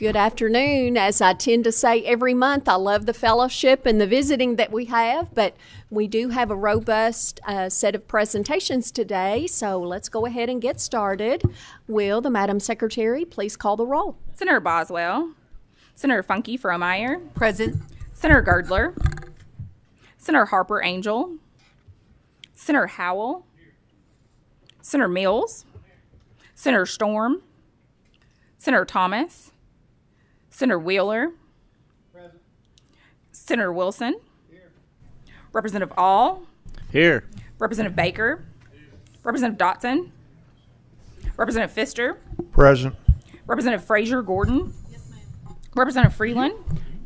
Good afternoon. As I tend to say every month, I love the fellowship and the visiting that we have, but we do have a robust set of presentations today, so let's go ahead and get started. Will the Madam Secretary please call the roll? Senator Boswell. Senator Funky Fromeyer. Present. Senator Girdler. Senator Harper Angel. Senator Howell. Senator Mills. Senator Storm. Senator Thomas. Senator Wheeler. Present. Senator Wilson. Here. Representative All. Here. Representative Baker. Here. Representative Dotson. Representative Pfister. Present. Representative Frazier Gordon. Yes, ma'am. Representative Freeland.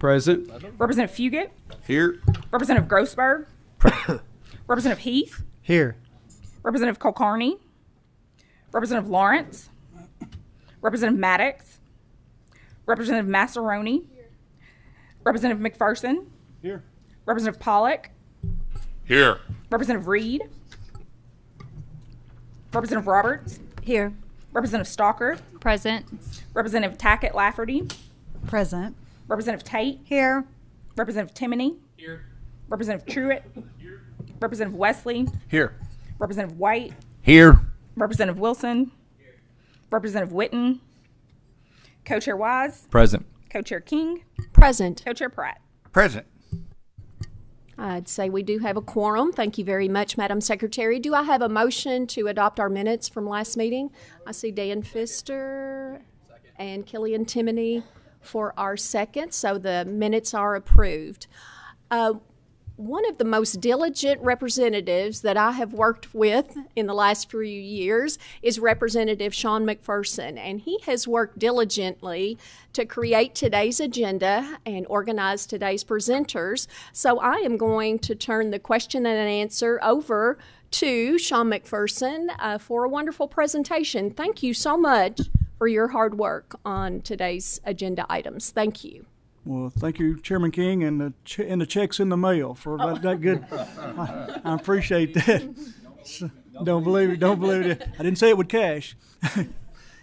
Present. Representative Fugit. Here. Representative Grossberg. Representative Heath. Here. Representative Kulkarni. Representative Lawrence. Representative Maddox. Representative Massaroni. Here. Representative McPherson. Here. Representative Pollock. Here. Representative Reed. Representative Roberts. Here. Representative Stalker. Present. Representative Tackett Lafferty. Present. Representative Tate. Here. Representative Timoney. Here. Representative Truitt. Here. Representative Wesley. Here. Representative White. Here. Representative Wilson. Here. Representative Witten. Co-Chair Wise. Present. Co-Chair King. Present. Co-Chair Pratt. Present. I'd say we do have a quorum. Thank you very much, Madam Secretary. Do I have a motion to adopt our minutes from last meeting? I see Dan Pfister and Killian Timoney for our second, so the minutes are approved. One of the most diligent representatives that I have worked with in the last few years is Representative Sean McPherson, and he has worked diligently to create today's agenda and organize today's presenters. So I am going to turn the question and answer over to Sean McPherson for a wonderful presentation. Thank you so much for your hard work on today's agenda items. Thank you. Well, thank you, Chairman King, and the checks in the mail for that good. I appreciate that. Don't believe it. I didn't say it with cash.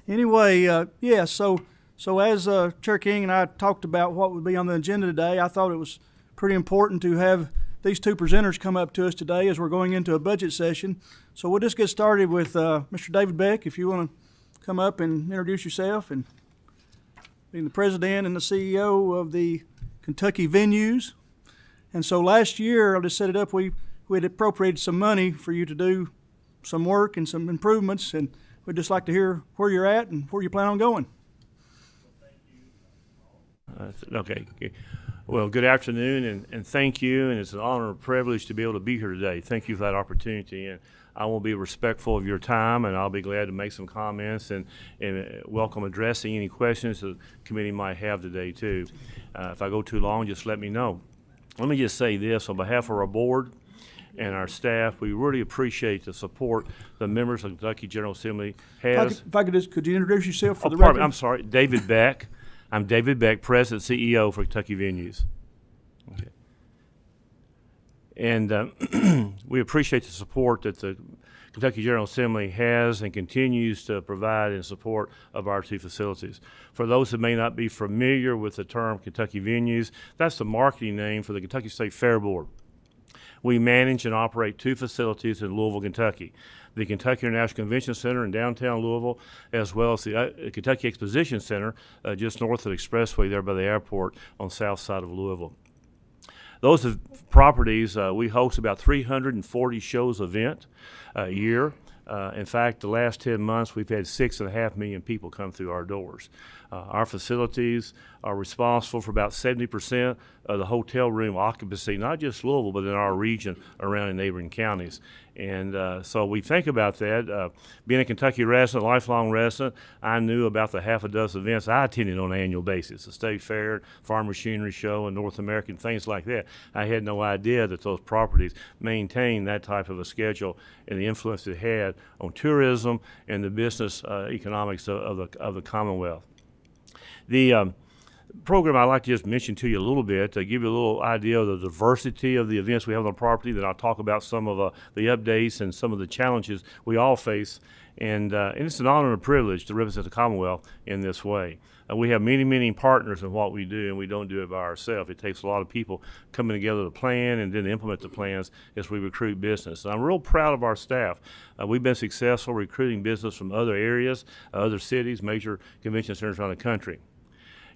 Anyway, yeah. So as Chair King and I talked about what would be on the agenda today, I thought it was pretty important to have these two presenters come up to us today as we're going into a budget session. So we'll just get started with Mr. David Beck. If you want to come up and introduce yourself and being the president and the CEO of the Kentucky Venues. And so last year, I'll just set it up, we had appropriated some money for you to do some work and some improvements, and we'd just like to hear where you're at and where you plan on going. Okay. Well, good afternoon, and thank you, and it's an honor and privilege to be able to be here today. Thank you for that opportunity, and I will be respectful of your time, and I'll be glad to make some comments and welcome addressing any questions the committee might have today, too. If I go too long, just let me know. Let me just say this. On behalf of our board and our staff, we really appreciate the support the members of the Kentucky General Assembly has. If I could just, could you introduce yourself for the record? I'm sorry, David Beck. I'm David Beck, President CEO for Kentucky Venues. Okay. And we appreciate the support that the Kentucky General Assembly has and continues to provide in support of our two facilities. For those who may not be familiar with the term Kentucky Venues, that's the marketing name for the Kentucky State Fair Board. We manage and operate two facilities in Louisville, Kentucky, the Kentucky International Convention Center in downtown Louisville, as well as the Kentucky Exposition Center just north of the Expressway there by the airport on the south side of Louisville. Those properties, we host about 340 shows event a year. In fact, the last 10 months, we've had 6.5 million people come through our doors. Our facilities are responsible for about 70% of the hotel room occupancy, not just Louisville, but in our region around in neighboring counties. And so we think about that. Being a Kentucky resident, lifelong resident, I knew about the half a dozen events I attended on an annual basis, the State Fair, Farm Machinery Show, and North American, things like that. I had no idea that those properties maintained that type of a schedule and the influence it had on tourism and the business economics of the Commonwealth. The program I'd like to just mention to you a little bit to give you a little idea of the diversity of the events we have on the property. Then I'll talk about some of the updates and some of the challenges we all face And it's an honor and a privilege to represent the Commonwealth in this way. We have many, many partners in what we do, and we don't do it by ourselves. It takes a lot of people coming together to plan and then implement the plans as we recruit business. And I'm real proud of our staff. We've been successful recruiting business from other areas, other cities, major convention centers around the country.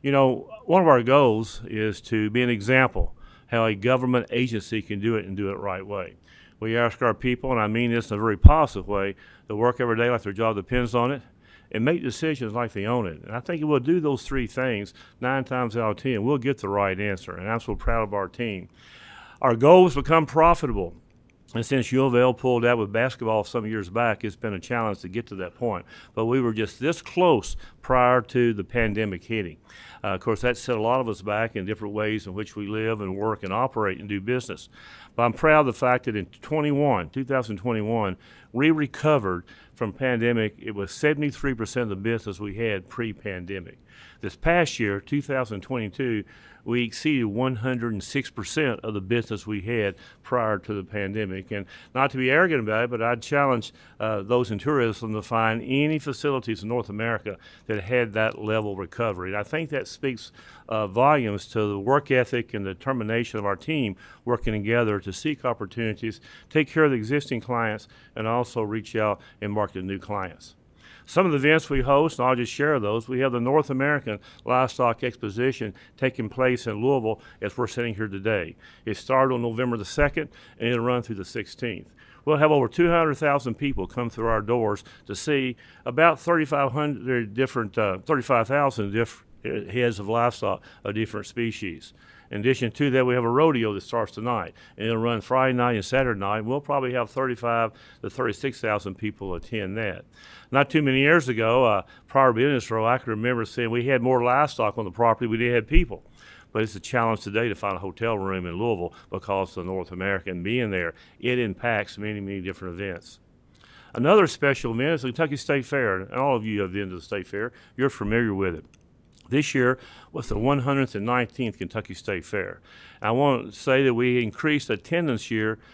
You know, one of our goals is to be an example how a government agency can do it and do it the right way. We ask our people, and I mean this in a very positive way, to work every day like their job depends on it and make decisions like they own it. And I think if we'll do those three things 9 times out of 10, we'll get the right answer. And I'm so proud of our team. Our goal is to become profitable. And since U of L pulled out with basketball some years back, it's been a challenge to get to that point. But we were just this close prior to the pandemic hitting. Of course, that set a lot of us back in different ways in which we live and work and operate and do business. But I'm proud of the fact that in 2021, we recovered from pandemic. It was 73% of the business we had pre-pandemic. This past year, 2022, we exceeded 106% of the business we had prior to the pandemic. And not to be arrogant about it, but I'd challenge those in tourism to find any facilities in North America that had that level of recovery. And I think that speaks volumes to the work ethic and the determination of our team working together to seek opportunities, take care of the existing clients, and also reach out and market new clients. Some of the events we host, and I'll just share those, we have the North American Livestock Exposition taking place in Louisville as we're sitting here today. It started on November the 2nd, and it'll run through the 16th. We'll have over 200,000 people come through our doors to see about 35,000 different heads of livestock of different species. In addition to that, we have a rodeo that starts tonight, and it'll run Friday night and Saturday night. We'll probably have 35,000 to 36,000 people attend that. Not too many years ago, prior to business row, I can remember saying we had more livestock on the property than we did have people. But it's a challenge today to find a hotel room in Louisville because of the North American being there. It impacts many, many different events. Another special event is the Kentucky State Fair, and all of you have been to the State Fair. You're familiar with it. This year was the 119th Kentucky State Fair. I want to say that we increased attendance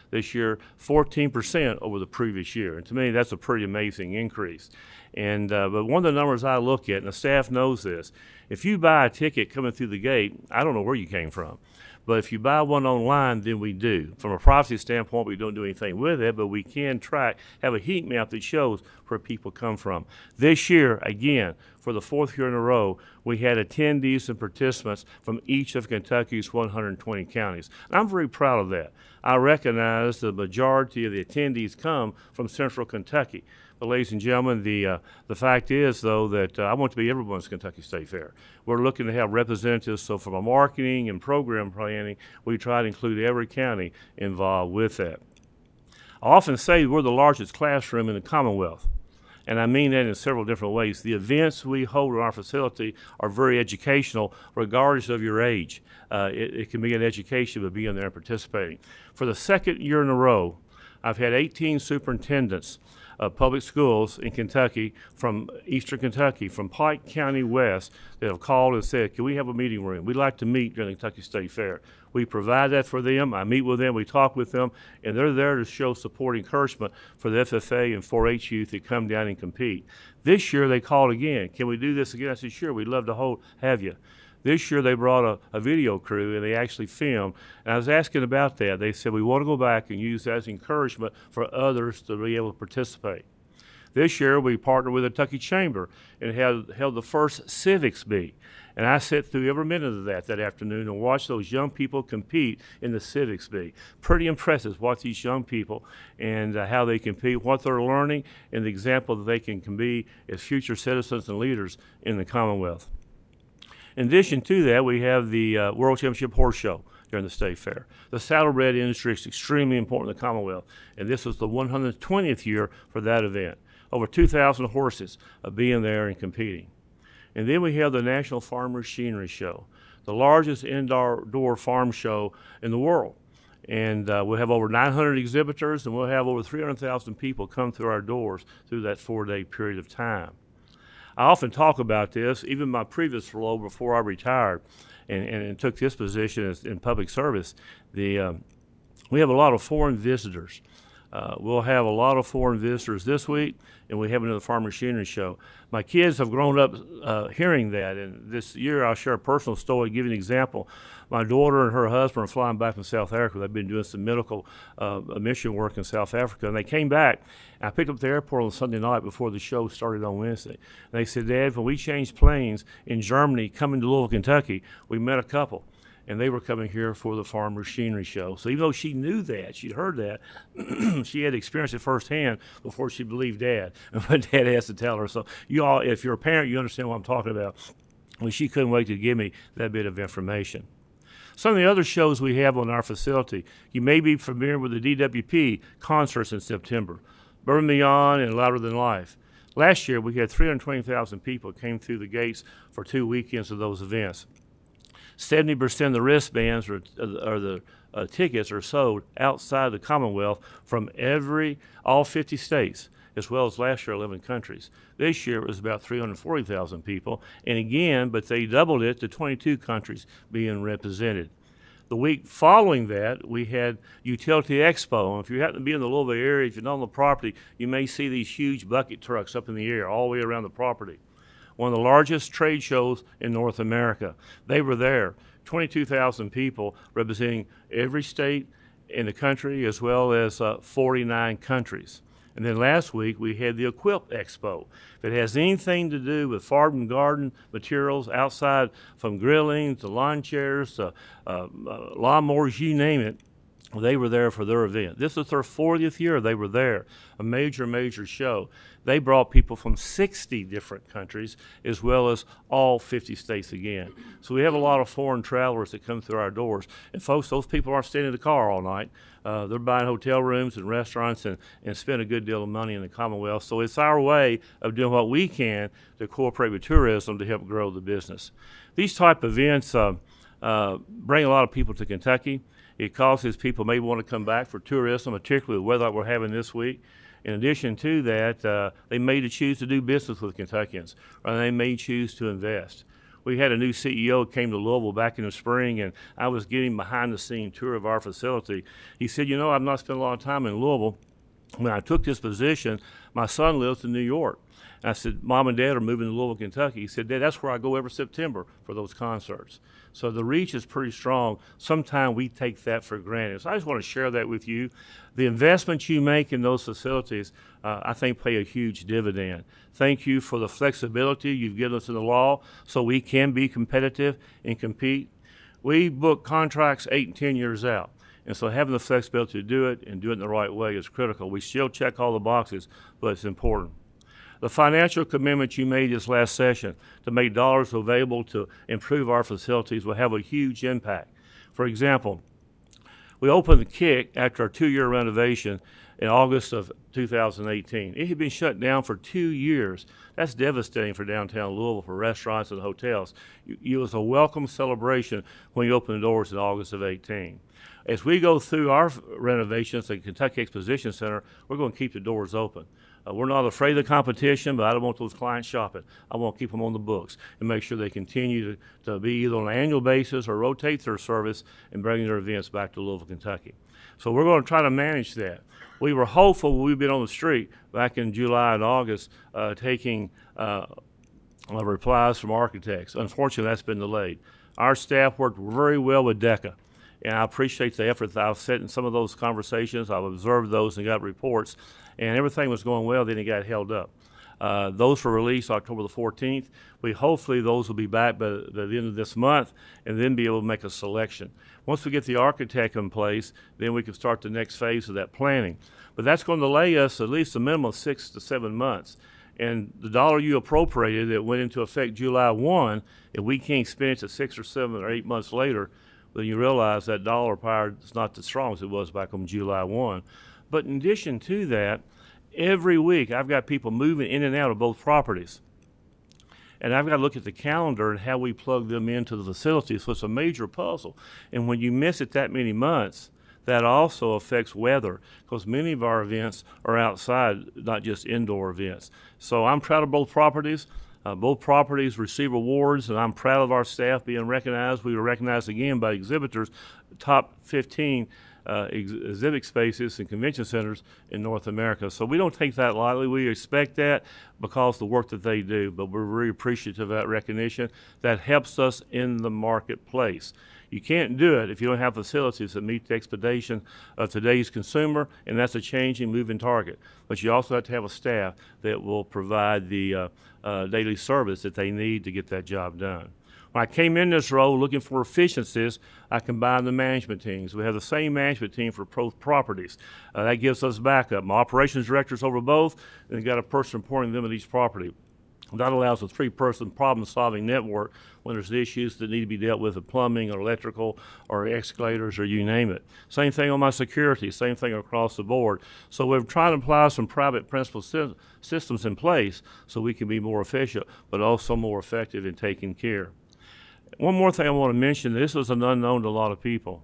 this year 14% over the previous year. And to me, that's a pretty amazing increase. And but one of the numbers I look at, and the staff knows this, if you buy a ticket coming through the gate, I don't know where you came from. But if you buy one online, then we do. From a privacy standpoint, we don't do anything with it, but we can have a heat map that shows where people come from. This year, again, for the 4th year in a row, we had attendees and participants from each of Kentucky's 120 counties. And I'm very proud of that. I recognize the majority of the attendees come from Central Kentucky. But ladies and gentlemen, the fact is, though, that I want to be everyone's Kentucky State Fair. We're looking to have representatives, so from a marketing and program planning, we try to include every county involved with that. I often say we're the largest classroom in the Commonwealth, and I mean that in several different ways. The events we hold in our facility are very educational, regardless of your age. It can be an education of being there and participating. For the 2nd year in a row, I've had 18 superintendents of public schools in Kentucky, from Eastern Kentucky, from Pike County West, that have called and said, can we have a meeting room? We'd like to meet during the Kentucky State Fair. We provide that for them. I meet with them, we talk with them, and they're there to show support and encouragement for the FFA and 4-H youth that come down and compete. This year they called again. Can we do this again? I said, sure, we'd love to have you. This year they brought a video crew, and they actually filmed. And I was asking about that. They said, we want to go back and use that as encouragement for others to be able to participate. This year we partnered with the Kentucky Chamber and held the first Civics Bee. And I sat through every minute of that afternoon and watched those young people compete in the Civics Bee. Pretty impressive, watch these young people and how they compete, what they're learning, and the example that they can be as future citizens and leaders in the Commonwealth. In addition to that, we have the World Championship Horse Show during the State Fair. The saddlebred industry is extremely important in the Commonwealth, and this was the 120th year for that event. Over 2,000 horses being there and competing. And then we have the National Farm Machinery Show, the largest indoor farm show in the world. And we'll have over 900 exhibitors, and we'll have over 300,000 people come through our doors through that 4-day period of time. I often talk about this, even my previous role before I retired and took this position in public service. We have a lot of foreign visitors We'll have a lot of foreign visitors this week, and we have another farm machinery show. My kids have grown up hearing that, and this year I'll share a personal story, give you an example. My daughter and her husband are flying back from South Africa. They've been doing some medical mission work in South Africa, and they came back. I picked up at the airport on Sunday night before the show started on Wednesday. And they said, Dad, when we changed planes in Germany coming to Louisville, Kentucky, we met a couple. And they were coming here for the farm machinery show. So even though she knew that, she'd heard that, she had experienced it firsthand before she believed Dad and what Dad has to tell her. So you all, if you're a parent, you understand what I'm talking about. Well, she couldn't wait to give me that bit of information. Some of the other shows we have on our facility, you may be familiar with the DWP concerts in September, Burn Beyond and Louder Than Life. Last year, we had 320,000 people came through the gates for 2 weekends of those events. 70% of the wristbands or the tickets are sold outside the Commonwealth from all 50 states, as well as last year 11 countries. This year it was about 340,000 people, and again, but they doubled it to 22 countries being represented. The week following that, we had Utility Expo. And if you happen to be in the Louisville area, if you're not on the property, you may see these huge bucket trucks up in the air all the way around the property. One of the largest trade shows in North America. They were there, 22,000 people representing every state in the country as well as 49 countries. And then last week we had the Equip Expo. If it has anything to do with farm and garden materials outside, from grilling to lawn chairs to lawnmowers, you name it, they were there for their event. This is their 40th year they were there, a major, major show. They brought people from 60 different countries as well as all 50 states again. So we have a lot of foreign travelers that come through our doors. And folks, those people aren't staying in the car all night. They're buying hotel rooms and restaurants and spend a good deal of money in the Commonwealth. So it's our way of doing what we can to cooperate with tourism to help grow the business. These type of events bring a lot of people to Kentucky. It causes people maybe want to come back for tourism, particularly the weather like we're having this week. In addition to that, they may choose to do business with Kentuckians, or they may choose to invest. We had a new CEO came to Louisville back in the spring, and I was getting behind-the-scene tour of our facility. He said, you know, I've not spent a lot of time in Louisville. When I took this position, my son lives in New York. And I said, Mom and Dad are moving to Louisville, Kentucky. He said, Dad, that's where I go every September for those concerts. So the reach is pretty strong. Sometimes we take that for granted. So I just want to share that with you. The investments you make in those facilities, I think, pay a huge dividend. Thank you for the flexibility you've given us in the law so we can be competitive and compete. We book contracts 8 and 10 years out. And so having the flexibility to do it and do it in the right way is critical. We still check all the boxes, but it's important. The financial commitment you made this last session to make dollars available to improve our facilities will have a huge impact. For example, we opened the Kick after our 2-year renovation in August of 2018. It had been shut down for 2 years. That's devastating for downtown Louisville, for restaurants and hotels. It was a welcome celebration when you opened the doors in August of 18. As we go through our renovations at Kentucky Exposition Center, we're going to keep the doors open. We're not afraid of the competition, but I don't want those clients shopping. I want to keep them on the books and make sure they continue to be either on an annual basis or rotate their service and bring their events back to Louisville, Kentucky. So we're going to try to manage that. We were hopeful when we've been on the street back in July and August taking replies from architects. Unfortunately, that's been delayed. Our staff worked very well with DECA, and I appreciate the effort that I've set in some of those conversations. I've observed those and got reports, and everything was going well, then it got held up. Those were released October the 14th. Hopefully those will be back by the end of this month and then be able to make a selection. Once we get the architect in place, then we can start the next phase of that planning. But that's going to delay us at least a minimum of 6 to 7 months. And the dollar you appropriated that went into effect July 1, if we can't spend it to 6 or 7 or 8 months later, then you realize that dollar power is not as strong as it was back on July 1. But in addition to that, every week I've got people moving in and out of both properties. And I've got to look at the calendar and how we plug them into the facility. So it's a major puzzle. And when you miss it that many months, that also affects weather, because many of our events are outside, not just indoor events. So I'm proud of both properties. Both properties receive awards, and I'm proud of our staff being recognized. We were recognized again by exhibitors, top 15 exhibit spaces and convention centers in North America. So we don't take that lightly. We expect that because of the work that they do, but we're very appreciative of that recognition. That helps us in the marketplace. You can't do it if you don't have facilities that meet the expectation of today's consumer, and that's a changing, moving target. But you also have to have a staff that will provide the daily service that they need to get that job done. When I came in this role looking for efficiencies, I combined the management teams. We have the same management team for both properties. That gives us backup. My operations director's over both, and we've got a person reporting them at each property. That allows a three-person problem-solving network when there's issues that need to be dealt with plumbing or electrical or escalators or you name it. Same thing on my security, same thing across the board. So we're trying to apply some private principal systems in place so we can be more efficient, but also more effective in taking care. One more thing I want to mention, this is an unknown to a lot of people.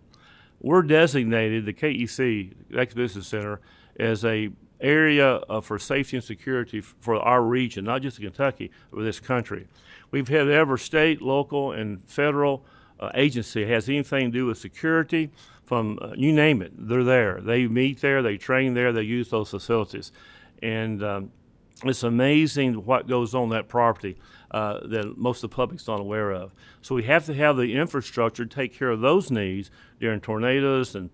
We're designated, the KEC, the Exhibition Center, as a area for safety and security for our region, not just Kentucky, but this country. We've had every state, local, and federal agency has anything to do with security from, you name it, they're there. They meet there, they train there, they use those facilities. And it's amazing what goes on that property that most of the public's not aware of. So we have to have the infrastructure to take care of those needs during tornadoes and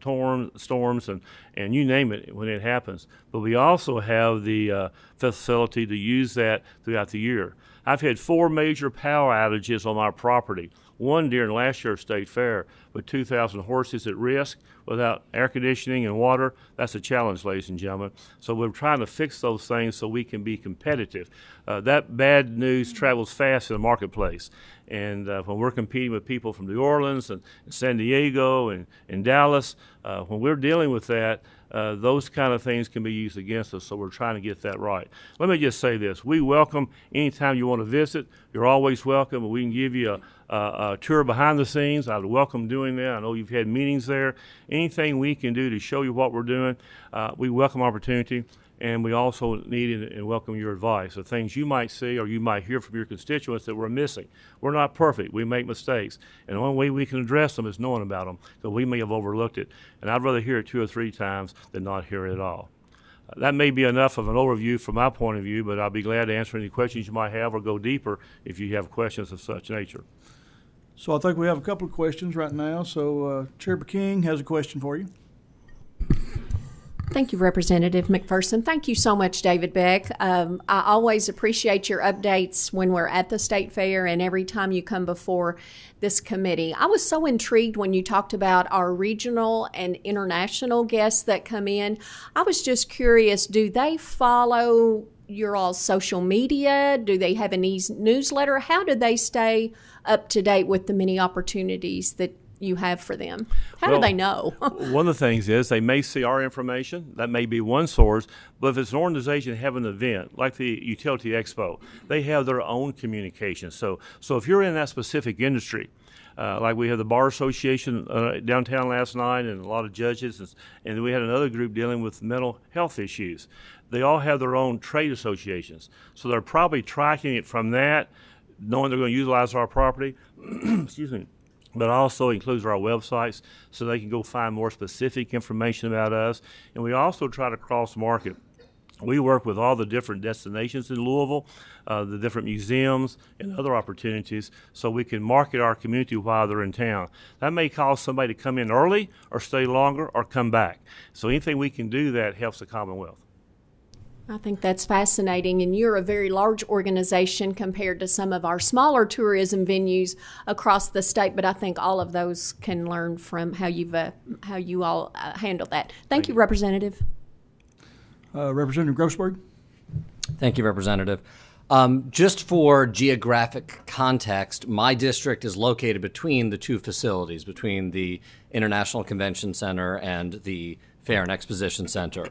storms and you name it when it happens. But we also have the facility to use that throughout the year. I've had 4 major power outages on our property. One during last year's state fair with 2,000 horses at risk without air conditioning and water. That's a challenge, ladies and gentlemen. So we're trying to fix those things so we can be competitive. That bad news travels fast in the marketplace. And when we're competing with people from New Orleans and San Diego and Dallas, when we're dealing with that, those kind of things can be used against us, so we're trying to get that right. Let me just say this. We welcome anytime you want to visit. You're always welcome, and we can give you a tour behind the scenes. I would welcome doing that. I know you've had meetings there. Anything we can do to show you what we're doing, we welcome opportunity. And we also need and welcome your advice of things you might see or you might hear from your constituents that we're missing. We're not perfect. We make mistakes. And the only way we can address them is knowing about them, because we may have overlooked it. And I'd rather hear it 2 or 3 times than not hear it at all. That may be enough of an overview from my point of view, but I'll be glad to answer any questions you might have or go deeper if you have questions of such nature. So I think we have a couple of questions right now. So Chairman King has a question for you. Thank you, Representative McPherson. Thank you so much, David Beck. I always appreciate your updates when we're at the State Fair and every time you come before this committee. I was so intrigued when you talked about our regional and international guests that come in. I was just curious, do they follow your all's social media? Do they have a newsletter? How do they stay up to date with the many opportunities that you have for them? How do they know? One of the things is they may see our information. That may be one source. But if it's an organization having an event, like the Utility Expo, they have their own communication. So if you're in that specific industry, like we have the Bar Association downtown last night and a lot of judges, and we had another group dealing with mental health issues. They all have their own trade associations. So they're probably tracking it from that, knowing they're going to utilize our property. Excuse me. But also includes our websites so they can go find more specific information about us. And we also try to cross-market. We work with all the different destinations in Louisville, the different museums and other opportunities, so we can market our community while they're in town. That may cause somebody to come in early or stay longer or come back. So anything we can do that helps the Commonwealth. I think that's fascinating, and you're a very large organization compared to some of our smaller tourism venues across the state, but I think all of those can learn from how you all handle that. Thank you, Representative. Representative Grossberg. Thank you, Representative. Just for geographic context, my district is located between the 2 facilities, between the International Convention Center and the Fair and Exposition Center.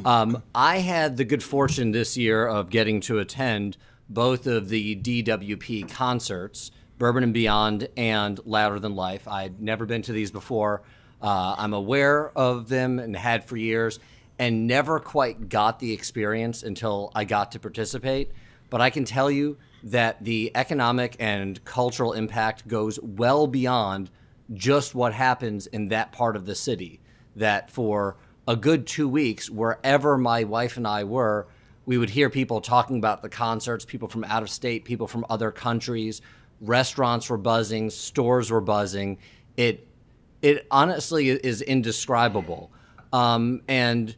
I had the good fortune this year of getting to attend both of the DWP concerts, Bourbon and Beyond and Louder Than Life. I'd never been to these before. I'm aware of them and had for years and never quite got the experience until I got to participate. But I can tell you that the economic and cultural impact goes well beyond just what happens in that part of the city. that for a good 2 weeks, wherever my wife and I were, we would hear people talking about the concerts, people from out of state, people from other countries, restaurants were buzzing, stores were buzzing. It honestly is indescribable. And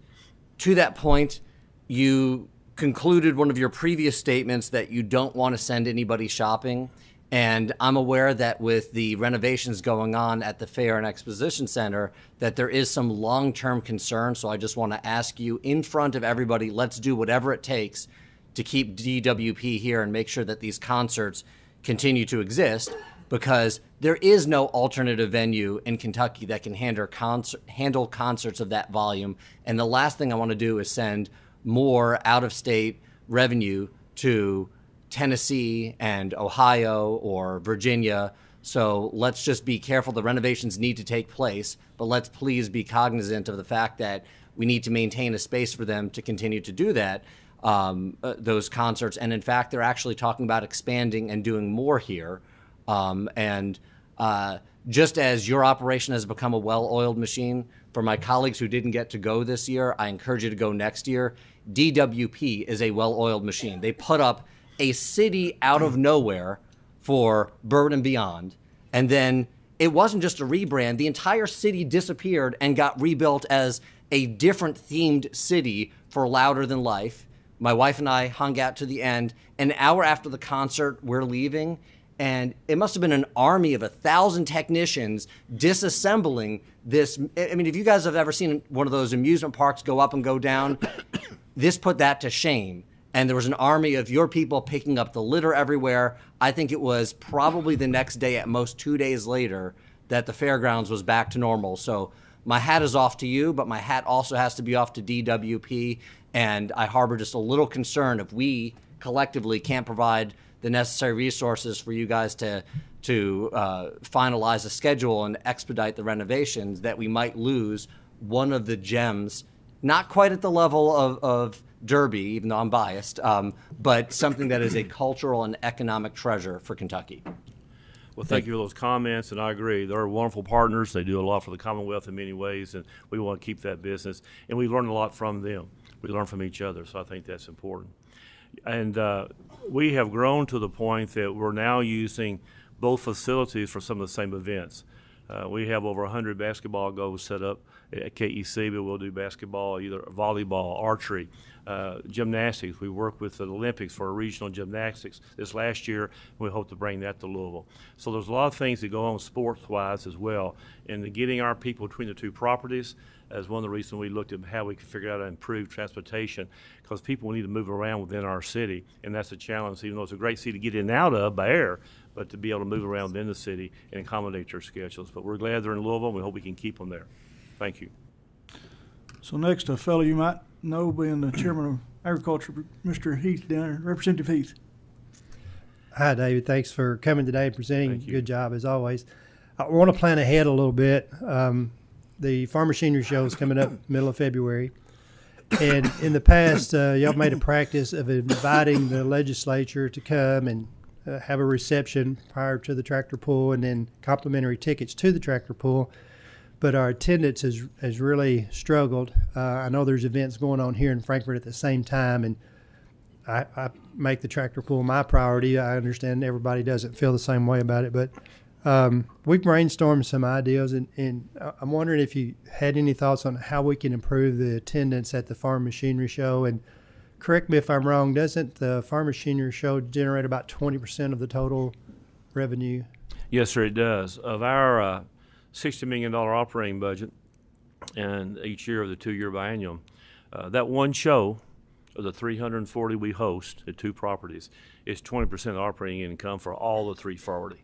to that point, you concluded one of your previous statements that you don't want to send anybody shopping. And I'm aware that with the renovations going on at the Fair and Exposition Center, that there is some long-term concern. So I just want to ask you in front of everybody, let's do whatever it takes to keep DWP here and make sure that these concerts continue to exist, because there is no alternative venue in Kentucky that can handle concerts of that volume. And the last thing I want to do is send more out-of-state revenue to Tennessee and Ohio or Virginia. So let's just be careful. The renovations need to take place, but let's please be cognizant of the fact that we need to maintain a space for them to continue to do that, those concerts. And in fact, they're actually talking about expanding and doing more here. Just as your operation has become a well-oiled machine, for my colleagues who didn't get to go this year, I encourage you to go next year. DWP is a well-oiled machine. They put up a city out of nowhere for Bird and Beyond, and then it wasn't just a rebrand. The entire city disappeared and got rebuilt as a different themed city for Louder Than Life. My wife and I hung out to the end. An hour after the concert, we're leaving, and it must have been an army of 1,000 technicians disassembling this. I mean, if you guys have ever seen one of those amusement parks go up and go down, this put that to shame. And there was an army of your people picking up the litter everywhere. I think it was probably the next day, at most 2 days later, that the fairgrounds was back to normal. So my hat is off to you, but my hat also has to be off to DWP. And I harbor just a little concern if we collectively can't provide the necessary resources for you guys to finalize a schedule and expedite the renovations, that we might lose one of the gems, not quite at the level of Derby, even though I'm biased, but something that is a cultural and economic treasure for Kentucky. Well, thank you for those comments, and I agree. They're wonderful partners. They do a lot for the Commonwealth in many ways, and we want to keep that business. And we learn a lot from them. We learn from each other, so I think that's important. And we have grown to the point that we're now using both facilities for some of the same events. We have over 100 basketball goals set up at KEC, but we'll do basketball, either volleyball, archery, gymnastics. We work with the Olympics for regional gymnastics this last year. We hope to bring that to Louisville. So there's a lot of things that go on sports-wise as well. And getting our people between the two properties is one of the reasons we looked at how we could figure out how to improve transportation, because people need to move around within our city, and that's a challenge, even though it's a great city to get in and out of by air, but to be able to move around within the city and accommodate their schedules. But we're glad they're in Louisville, and we hope we can keep them there. Thank you. So next, a fellow you might know, being the chairman of agriculture, Mr. Heath down there, Representative Heath. Hi, David. Thanks for coming today and presenting. Thank you. Good job, as always. I want to plan ahead a little bit. The Farm Machinery Show is coming up middle of February. And in the past, y'all made a practice of inviting the legislature to come and have a reception prior to the tractor pull, and then complimentary tickets to the tractor pull. But our attendance has really struggled. I know there's events going on here in Frankfort at the same time, and I make the tractor pull my priority. I understand everybody doesn't feel the same way about it, but we've brainstormed some ideas, and I'm wondering if you had any thoughts on how we can improve the attendance at the Farm Machinery Show. And correct me if I'm wrong, doesn't the Farm Machinery Show generate about 20% of the total revenue? Yes, sir, it does. Of our $60 million operating budget, and each year of the 2-year biennium, that one show of the 340 we host at 2 properties is 20% of operating income for all the 340.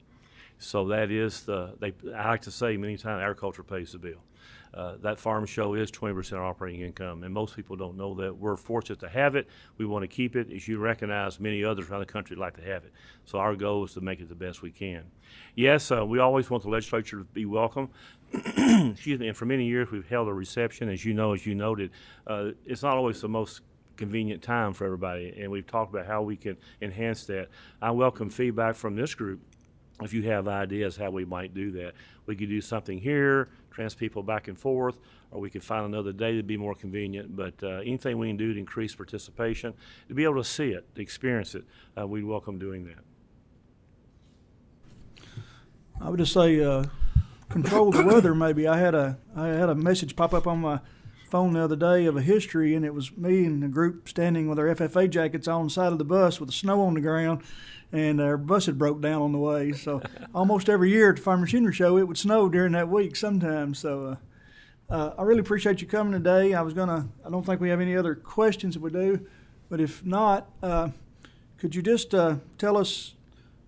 So that is I like to say many times, agriculture pays the bill. That farm show is 20% of operating income, and most people don't know that. We're fortunate to have it. We want to keep it. As you recognize, many others around the country like to have it. So our goal is to make it the best we can. Yes, we always want the legislature to be welcome. Excuse me. And for many years, we've held a reception. As you noted, it's not always the most convenient time for everybody, and we've talked about how we can enhance that. I welcome feedback from this group if you have ideas how we might do that. We could do something here, transfer people back and forth, or we could find another day to be more convenient. But anything we can do to increase participation, to be able to see it, to experience it, we'd welcome doing that. I would just say control the weather. Maybe I had a message pop up on my phone the other day of a history, and it was me and a group standing with our FFA jackets on the side of the bus with the snow on the ground, and our bus had broke down on the way. So almost every year at the Farm Machinery Show, it would snow during that week sometimes. So I really appreciate you coming today. I don't think we have any other questions if we do, but if not, could you just tell us,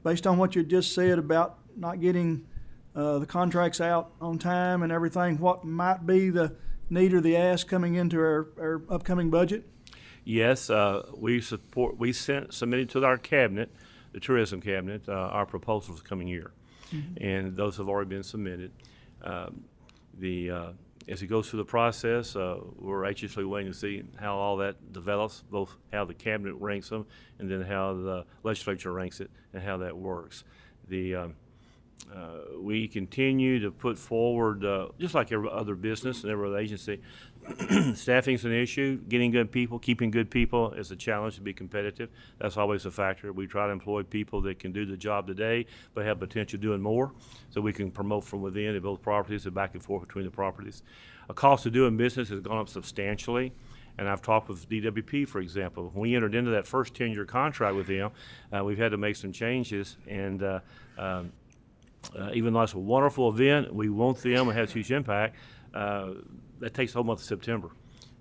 based on what you just said about not getting the contracts out on time and everything, what might be the need or the ask coming into our upcoming budget? Yes, we submitted to our cabinet, the tourism cabinet, our proposals for the coming year, and those have already been submitted. As it goes through the process, we're anxiously waiting to see how all that develops, both how the cabinet ranks them and then how the legislature ranks it and how that works. We continue to put forward, just like every other business and every other agency, staffing's an issue. Getting good people, keeping good people is a challenge to be competitive. That's always a factor. We try to employ people that can do the job today but have potential doing more, so we can promote from within at both properties and back and forth between the properties. A cost of doing business has gone up substantially. And I've talked with DWP, for example. When we entered into that first 10-year contract with them, we've had to make some changes, and even though it's a wonderful event, we want them, it has huge impact, that takes the whole month of September.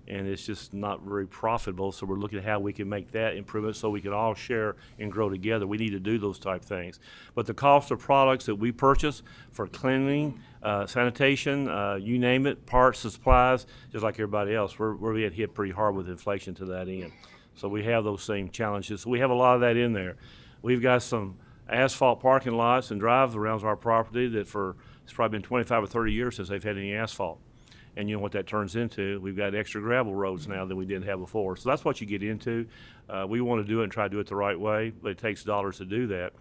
And it's just not very profitable, so we're looking at how we can make that improvement so we can all share and grow together. We need to do those type things. But the cost of products that we purchase for cleaning, sanitation, you name it, parts, supplies, just like everybody else, we're being hit pretty hard with inflation to that end. So we have those same challenges. So we have a lot of that in there. We've got some asphalt parking lots and drives around our property that it's probably been 25 or 30 years since they've had any asphalt. And you know what that turns into? We've got extra gravel roads now than we didn't have before. So that's what you get into. We want to do it and try to do it the right way, but it takes dollars to do that.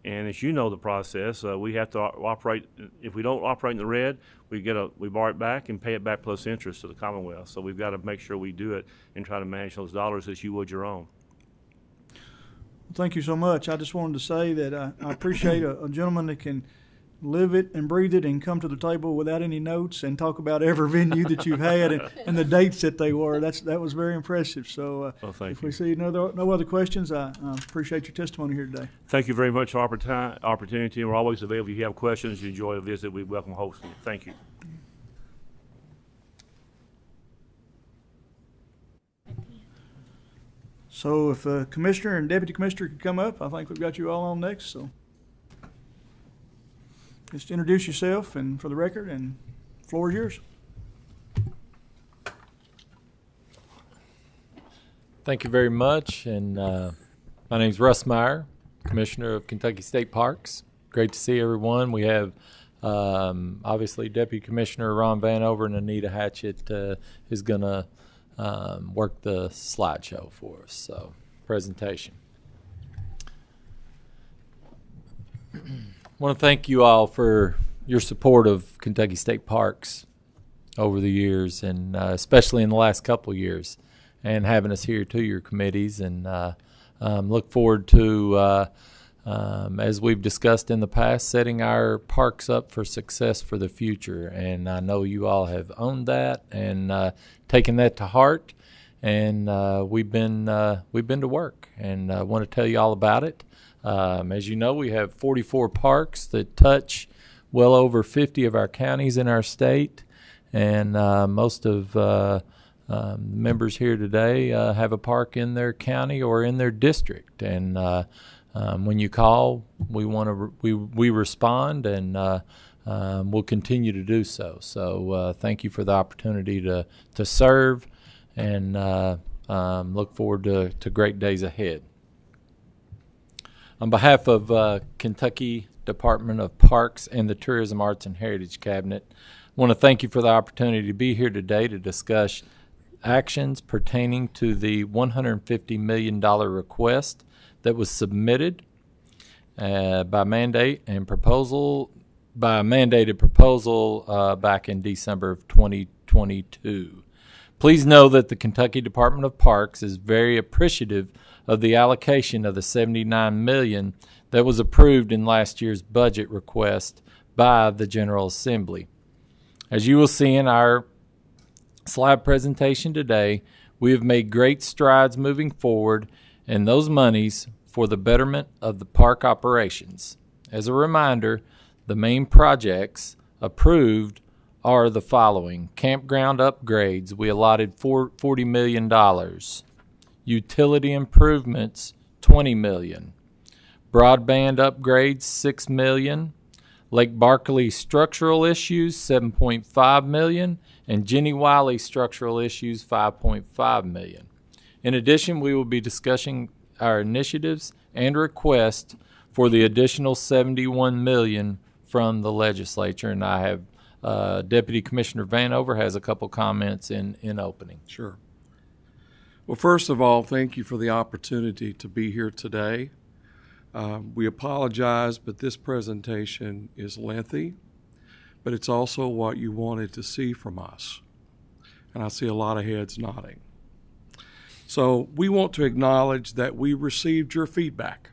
And as you know the process, we have to operate. If we don't operate in the red, we borrow it back and pay it back plus interest to the Commonwealth. So we've got to make sure we do it and try to manage those dollars as you would your own. Thank you so much. I just wanted to say that I appreciate a gentleman that can live it and breathe it and come to the table without any notes and talk about every venue that you've had and the dates that they were. That was very impressive. So if we see no other questions, I appreciate your testimony here today. Thank you very much for the opportunity. We're always available. If you have questions, you enjoy a visit, we welcome hosting you. Thank you. So if the commissioner and deputy commissioner could come up, I think we've got you all on next. So just introduce yourself and for the record, and the floor is yours. Thank you very much. And my name is Russ Meyer, Commissioner of Kentucky State Parks. Great to see everyone. We have obviously Deputy Commissioner Ron Vanover and Anita Hatchett is going to work the slideshow for us. So, presentation. I want to thank you all for your support of Kentucky State Parks over the years, and especially in the last couple of years, and having us here to your committees, and look forward to, as we've discussed in the past, setting our parks up for success for the future. And I know you all have owned that and taken that to heart, and we've been to work, and I want to tell you all about it. As you know, we have 44 parks that touch well over 50 of our counties in our state, and most of members here today have a park in their county or in their district. And when you call, we respond, and we'll continue to do so. So thank you for the opportunity to serve, and look forward to great days ahead. On behalf of Kentucky Department of Parks and the Tourism, Arts, and Heritage Cabinet, I want to thank you for the opportunity to be here today to discuss actions pertaining to the $150 million request that was submitted by mandated proposal back in December of 2022. Please know that the Kentucky Department of Parks is very appreciative of the allocation of the $79 million that was approved in last year's budget request by the General Assembly. As you will see in our slide presentation today, we have made great strides moving forward in those monies for the betterment of the park operations. As a reminder, the main projects approved are the following: campground upgrades, we allotted $40 million. Utility improvements, $20 million. Broadband upgrades, $6 million. Lake Barkley structural issues, $7.5 million. And Jenny Wiley structural issues, $5.5 million. In addition, we will be discussing our initiatives and requests for the additional $71 million from the legislature, and I have Deputy Commissioner Vanover has a couple comments in opening. Sure. Well, first of all, thank you for the opportunity to be here today. We apologize, but this presentation is lengthy, but it's also what you wanted to see from us. And I see a lot of heads nodding. So we want to acknowledge that we received your feedback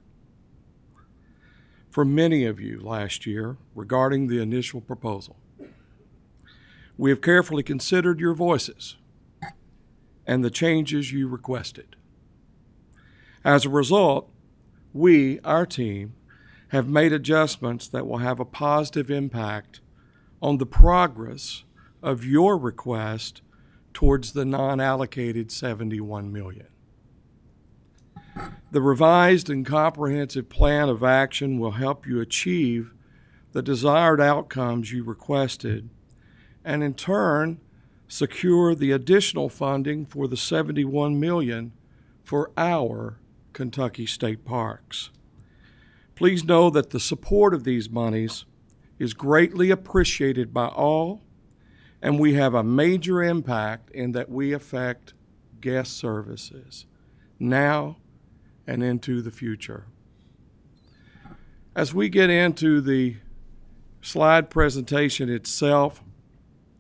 from many of you last year regarding the initial proposal. We have carefully considered your voices and the changes you requested. As a result, we, our team, have made adjustments that will have a positive impact on the progress of your request towards the non-allocated $71 million. The revised and comprehensive plan of action will help you achieve the desired outcomes you requested and in turn secure the additional funding for the $71 million for our Kentucky State Parks. Please know that the support of these monies is greatly appreciated by all, and we have a major impact in that we affect guest services now and into the future. As we get into the slide presentation itself,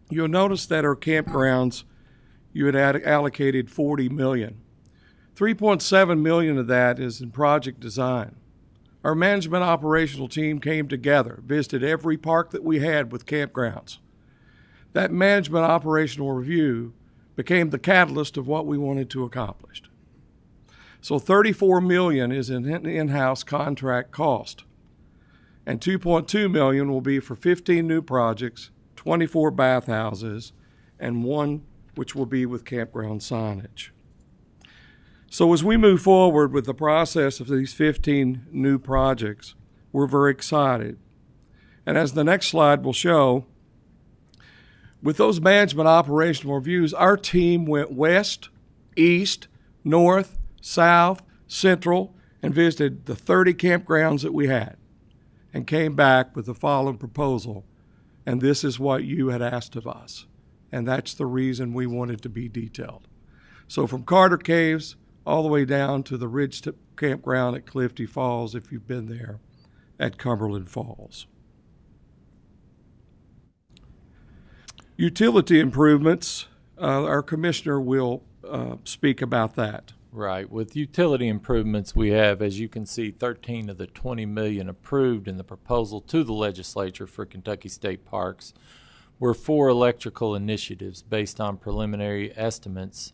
you'll notice that our campgrounds, you had allocated $40 million. $3.7 million of that is in project design. Our management operational team came together, visited every park that we had with campgrounds. That management operational review became the catalyst of what we wanted to accomplish. So $34 million is an in-house contract cost, and $2.2 million will be for 15 new projects, 24 bathhouses, and one which will be with campground signage. So as we move forward with the process of these 15 new projects, we're very excited. And as the next slide will show, with those management operational reviews, our team went west, east, north, south, central, and visited the 30 campgrounds that we had and came back with the following proposal. And this is what you had asked of us. And that's the reason we wanted to be detailed. So from Carter Caves all the way down to the Ridge Campground at Clifty Falls, if you've been there, at Cumberland Falls. Utility improvements, our commissioner will speak about that. Right. With utility improvements, we have, as you can see, 13 of the $20 million approved in the proposal to the legislature for Kentucky State Parks were 4 electrical initiatives based on preliminary estimates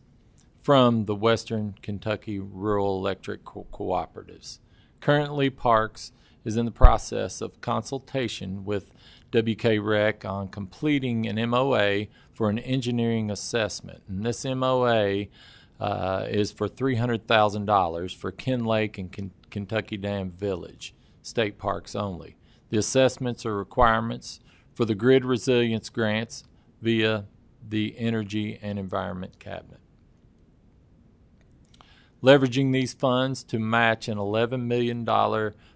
from the Western Kentucky Rural Electric Cooperatives. Currently, Parks is in the process of consultation with WK-REC on completing an MOA for an engineering assessment. And this MOA is for $300,000 for Ken Lake and Kentucky Dam Village, state parks only. The assessments are requirements for the grid resilience grants via the Energy and Environment Cabinet. Leveraging these funds to match an $11 million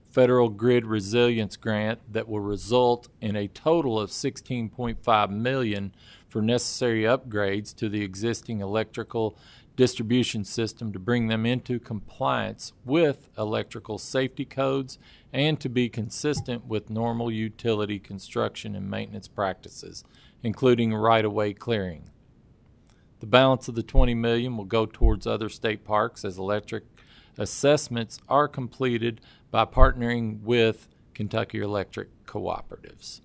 federal grid resilience grant that will result in a total of $16.5 million for necessary upgrades to the existing electrical distribution system to bring them into compliance with electrical safety codes and to be consistent with normal utility construction and maintenance practices, including right-of-way clearing. The balance of the $20 million will go towards other state parks as electric assessments are completed by partnering with Kentucky Electric cooperatives.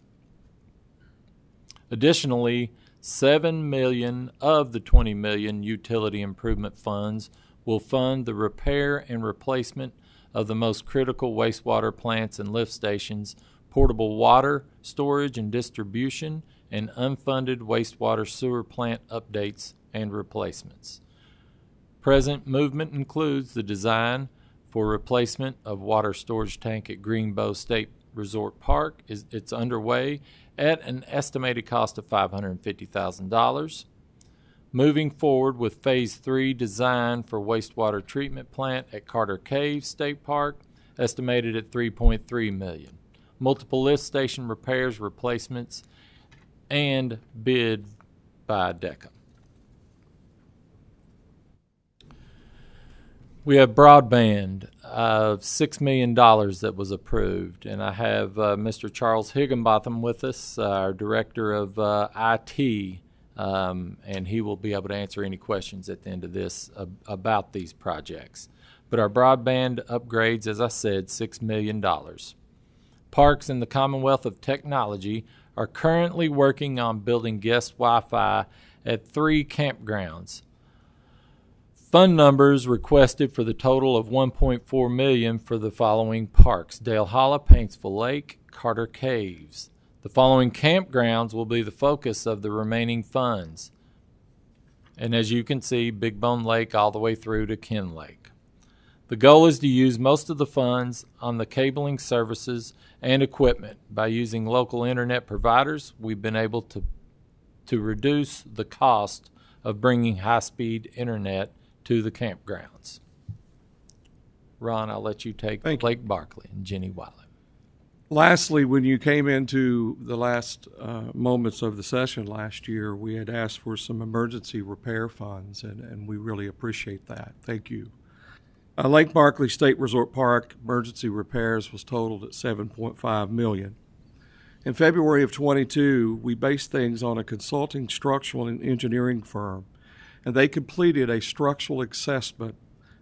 Additionally, $7 million of the $20 million utility improvement funds will fund the repair and replacement of the most critical wastewater plants and lift stations, portable water storage and distribution, and unfunded wastewater sewer plant updates and replacements. Present movement includes the design for replacement of water storage tank at Greenbow State Resort Park. It's underway at an estimated cost of $550,000. Moving forward with Phase 3 design for wastewater treatment plant at Carter Cave State Park, estimated at $3.3 million. Multiple lift station repairs, replacements, and bid by DECA. We have broadband of $6 million that was approved, and I have Mr. Charles Higginbotham with us, our Director of IT, and he will be able to answer any questions at the end of this about these projects. But our broadband upgrades, as I said, $6 million. Parks in the Commonwealth of Technology are currently working on building guest Wi-Fi at 3 campgrounds. Fund numbers requested for the total of $1.4 million for the following parks: Dale Hollow, Paintsville Lake, Carter Caves. The following campgrounds will be the focus of the remaining funds. And as you can see, Big Bone Lake all the way through to Ken Lake. The goal is to use most of the funds on the cabling services and equipment. By using local internet providers, we've been able to reduce the cost of bringing high-speed internet to the campgrounds. Ron, I'll let you take Lake Barkley and Jenny Wiley. Lastly, when you came into the last moments of the session last year, we had asked for some emergency repair funds, and we really appreciate that. Thank you. Lake Barkley State Resort Park emergency repairs was totaled at $7.5 million. In February of 22, we based things on a consulting structural and engineering firm, and they completed a structural assessment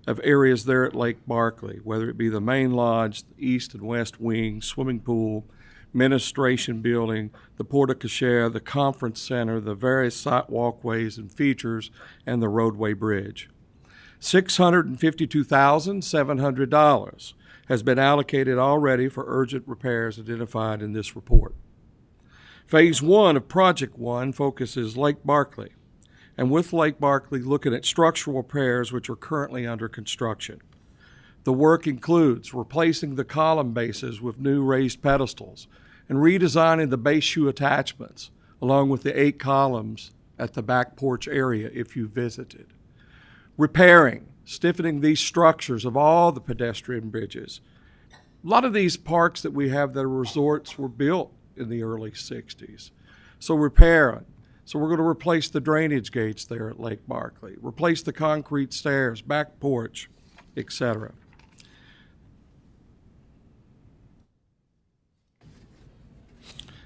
of areas there at Lake Barkley, whether it be the main lodge, the east and west wing, swimming pool, administration building, the porte-cochere, the conference center, the various site walkways and features, and the roadway bridge. $652,700 has been allocated already for urgent repairs identified in this report. Phase 1 of Project 1 focuses Lake Barkley, and with Lake Barkley looking at structural repairs which are currently under construction. The work includes replacing the column bases with new raised pedestals and redesigning the base shoe attachments, along with the 8 columns at the back porch area if you visited. Repairing, stiffening these structures of all the pedestrian bridges. A lot of these parks that we have that are resorts were built in the early 60s. So repairing. So we're going to replace the drainage gates there at Lake Barkley, replace the concrete stairs, back porch, etc.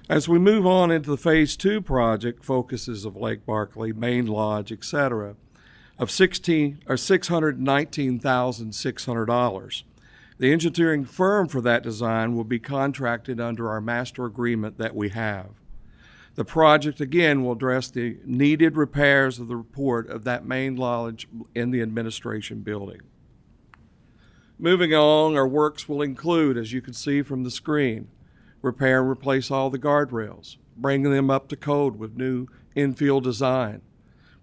As we move on into the Phase 2 project, focuses of Lake Barkley, main lodge, etc., of $619,600. The engineering firm for that design will be contracted under our master agreement that we have. The project, again, will address the needed repairs of the report of that main lodge in the administration building. Moving on, our works will include, as you can see from the screen, repair and replace all the guardrails, bringing them up to code with new infield design,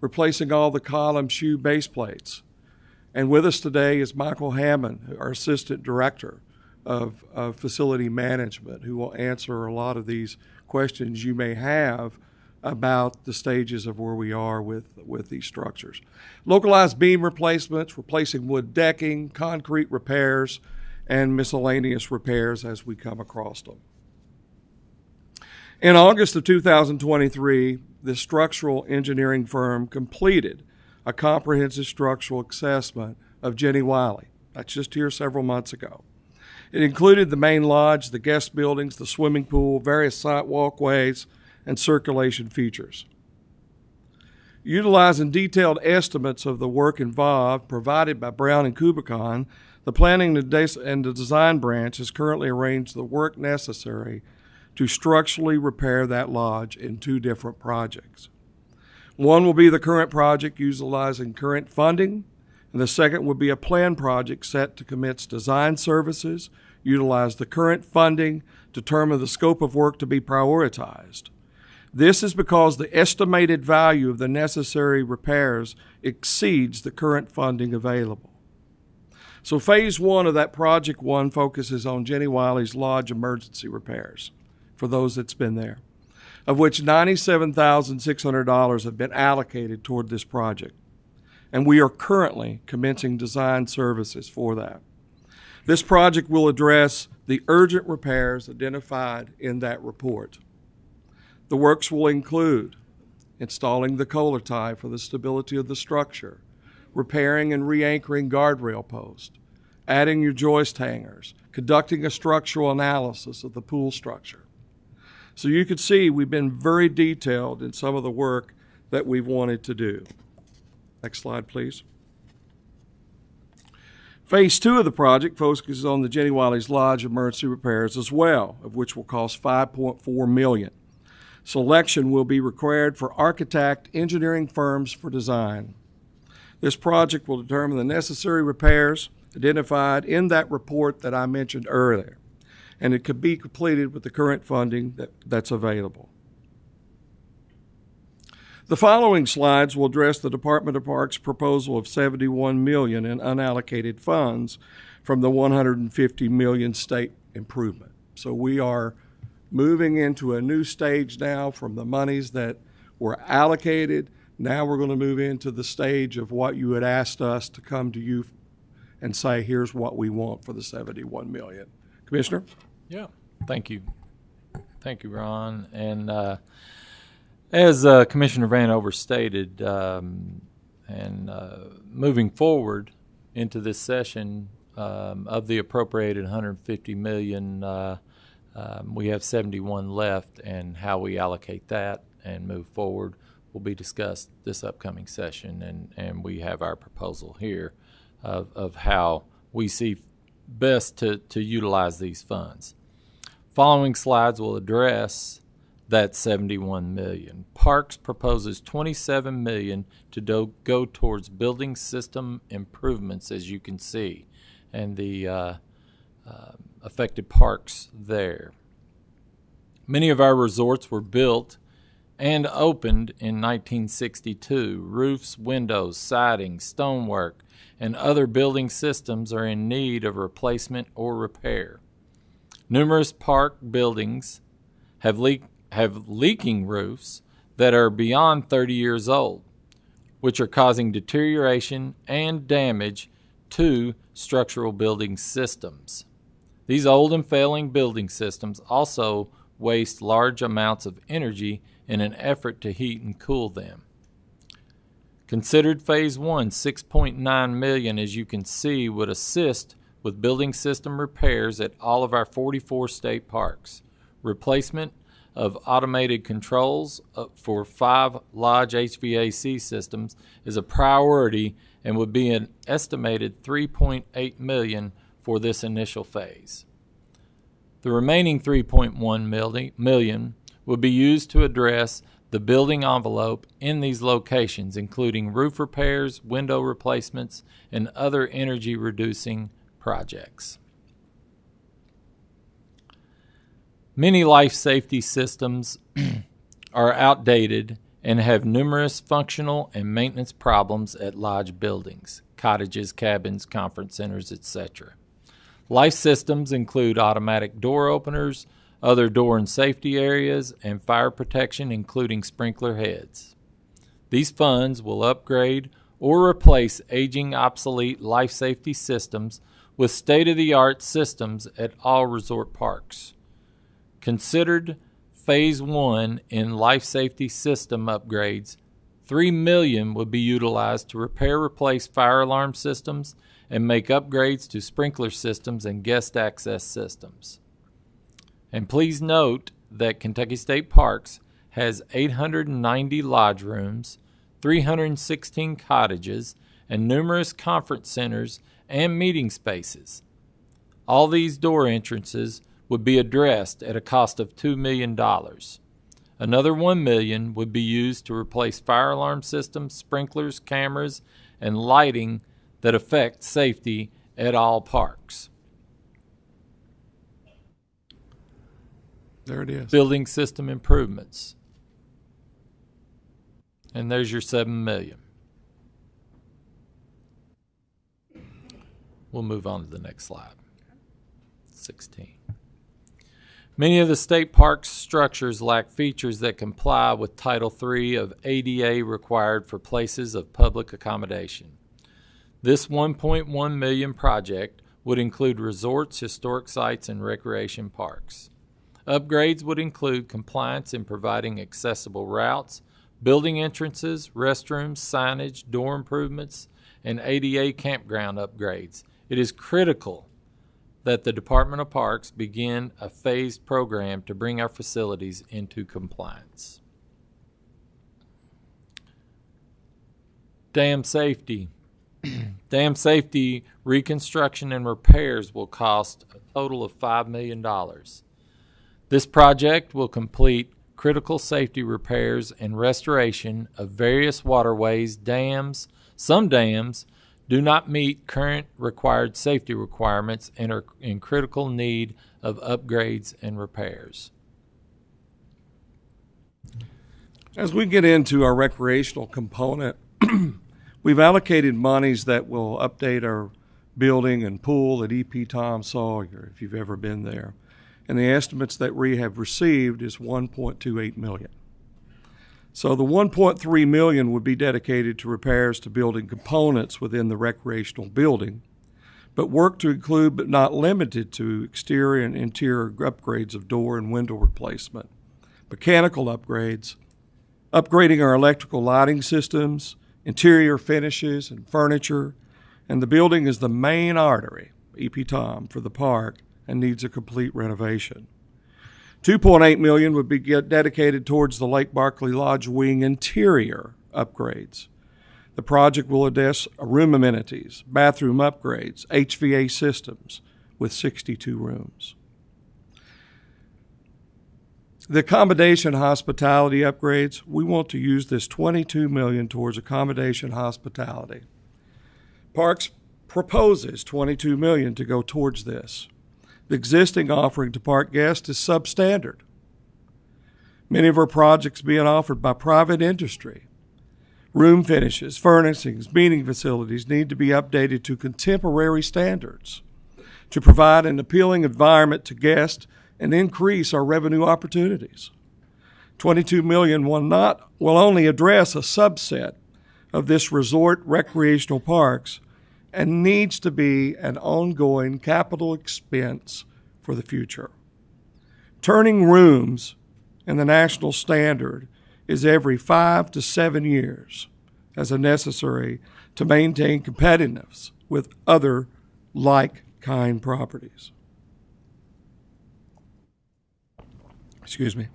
replacing all the column shoe base plates. And with us today is Michael Hammond, our Assistant Director of Facility Management, who will answer a lot of these questions you may have about the stages of where we are with these structures. Localized beam replacements, replacing wood decking, concrete repairs, and miscellaneous repairs as we come across them. In August of 2023, the structural engineering firm completed a comprehensive structural assessment of Jenny Wiley. That's just here several months ago. It included the main lodge, the guest buildings, the swimming pool, various site walkways, and circulation features. Utilizing detailed estimates of the work involved provided by Brown and Kubicon, the planning and the design branch has currently arranged the work necessary to structurally repair that lodge in 2 different projects. One will be the current project utilizing current funding, and the second will be a planned project set to commence design services, utilize the current funding, determine the scope of work to be prioritized. This is because the estimated value of the necessary repairs exceeds the current funding available. So phase 1 of that project 1 focuses on Jenny Wiley's lodge emergency repairs for those that's been there, of which $97,600 have been allocated toward this project. And we are currently commencing design services for that. This project will address the urgent repairs identified in that report. The works will include installing the collar tie for the stability of the structure, repairing and re-anchoring guardrail posts, adding your joist hangers, conducting a structural analysis of the pool structure. So you can see we've been very detailed in some of the work that we've wanted to do. Next slide, please. Phase 2 of the project focuses on the Jenny Wiley's Lodge emergency repairs as well, of which will cost $5.4 million. Selection will be required for architect engineering firms for design. This project will determine the necessary repairs identified in that report that I mentioned earlier, and it could be completed with the current funding that's available. The following slides will address the Department of Parks' proposal of $71 million in unallocated funds from the $150 million state improvement. So we are moving into a new stage now from the monies that were allocated. Now we're going to move into the stage of what you had asked us to come to you and say, here's what we want for the $71 million. Commissioner? Yeah, thank you. Thank you, Ron. And as Commissioner Vanover stated, moving forward into this session of the appropriated $150 million, we have 71 left, and how we allocate that and move forward will be discussed this upcoming session, and we have our proposal here of how we see best to utilize these funds. Following slides will address that $71 million. Parks proposes $27 million to go towards building system improvements, as you can see, and the affected parks there. Many of our resorts were built and opened in 1962. Roofs, windows, siding, stonework, and other building systems are in need of replacement or repair. Numerous park buildings have leaking roofs that are beyond 30 years old, which are causing deterioration and damage to structural building systems. These old and failing building systems also waste large amounts of energy in an effort to heat and cool them. Considered Phase 1, $6.9 million, as you can see, would assist with building system repairs at all of our 44 state parks. Replacement of automated controls for 5 lodge HVAC systems is a priority and would be an estimated $3.8 million for this initial phase. The remaining $3.1 million will be used to address the building envelope in these locations, including roof repairs, window replacements, and other energy-reducing projects. Many life safety systems are outdated and have numerous functional and maintenance problems at lodge buildings, cottages, cabins, conference centers, etc. Life systems include automatic door openers, other door and safety areas, and fire protection, including sprinkler heads. These funds will upgrade or replace aging, obsolete life safety systems with state-of-the-art systems at all resort parks. Considered Phase 1 in life safety system upgrades, $3 million would be utilized to repair, replace fire alarm systems and make upgrades to sprinkler systems and guest access systems. And please note that Kentucky State Parks has 890 lodge rooms, 316 cottages, and numerous conference centers and meeting spaces. All these door entrances would be addressed at a cost of $2 million. Another $1 million would be used to replace fire alarm systems, sprinklers, cameras, and lighting that affect safety at all parks. There it is. Building system improvements. And there's your $7 million. We'll move on to the next slide. 16. Many of the state parks structures lack features that comply with Title III of ADA required for places of public accommodation. This $1.1 million project would include resorts, historic sites, and recreation parks. Upgrades would include compliance in providing accessible routes, building entrances, restrooms, signage, door improvements, and ADA campground upgrades. It is critical that the Department of Parks begin a phased program to bring our facilities into compliance. Dam safety. Dam safety reconstruction and repairs will cost a total of $5 million. This project will complete critical safety repairs and restoration of various waterways, dams. Some dams do not meet current required safety requirements and are in critical need of upgrades and repairs. As we get into our recreational component, we've allocated monies that will update our building and pool at EP Tom Sawyer, if you've ever been there. And the estimates that we have received is $1.28 million. So the $1.3 million would be dedicated to repairs to building components within the recreational building, but work to include but not limited to exterior and interior upgrades of door and window replacement, mechanical upgrades, upgrading our electrical lighting systems, interior finishes and furniture, and the building is the main artery, EP Tom, for the park and needs a complete renovation. $2.8 million would be dedicated towards the Lake Barkley Lodge wing interior upgrades. The project will address room amenities, bathroom upgrades, HVA systems with 62 rooms. The accommodation hospitality upgrades, we want to use this $22 million towards accommodation hospitality. Parks proposes $22 million to go towards this. The existing offering to park guests is substandard. Many of our projects being offered by private industry. Room finishes, furnishings, meeting facilities need to be updated to contemporary standards to provide an appealing environment to guests and increase our revenue opportunities. $22 million will only address a subset of this resort recreational parks and needs to be an ongoing capital expense for the future. Turning rooms in the national standard is every 5 to 7 years as a necessary to maintain competitiveness with other like-kind properties. Excuse me.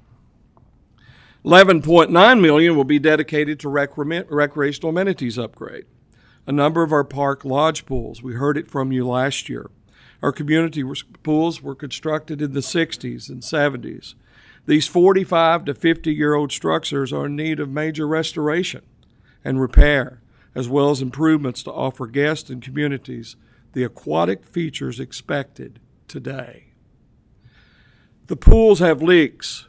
$11.9 million will be dedicated to recreational amenities upgrade. A number of our park lodge pools, we heard it from you last year. Our community pools were constructed in the 60s and 70s. These 45 to 50-year-old structures are in need of major restoration and repair, as well as improvements to offer guests and communities the aquatic features expected today. The pools have leaks.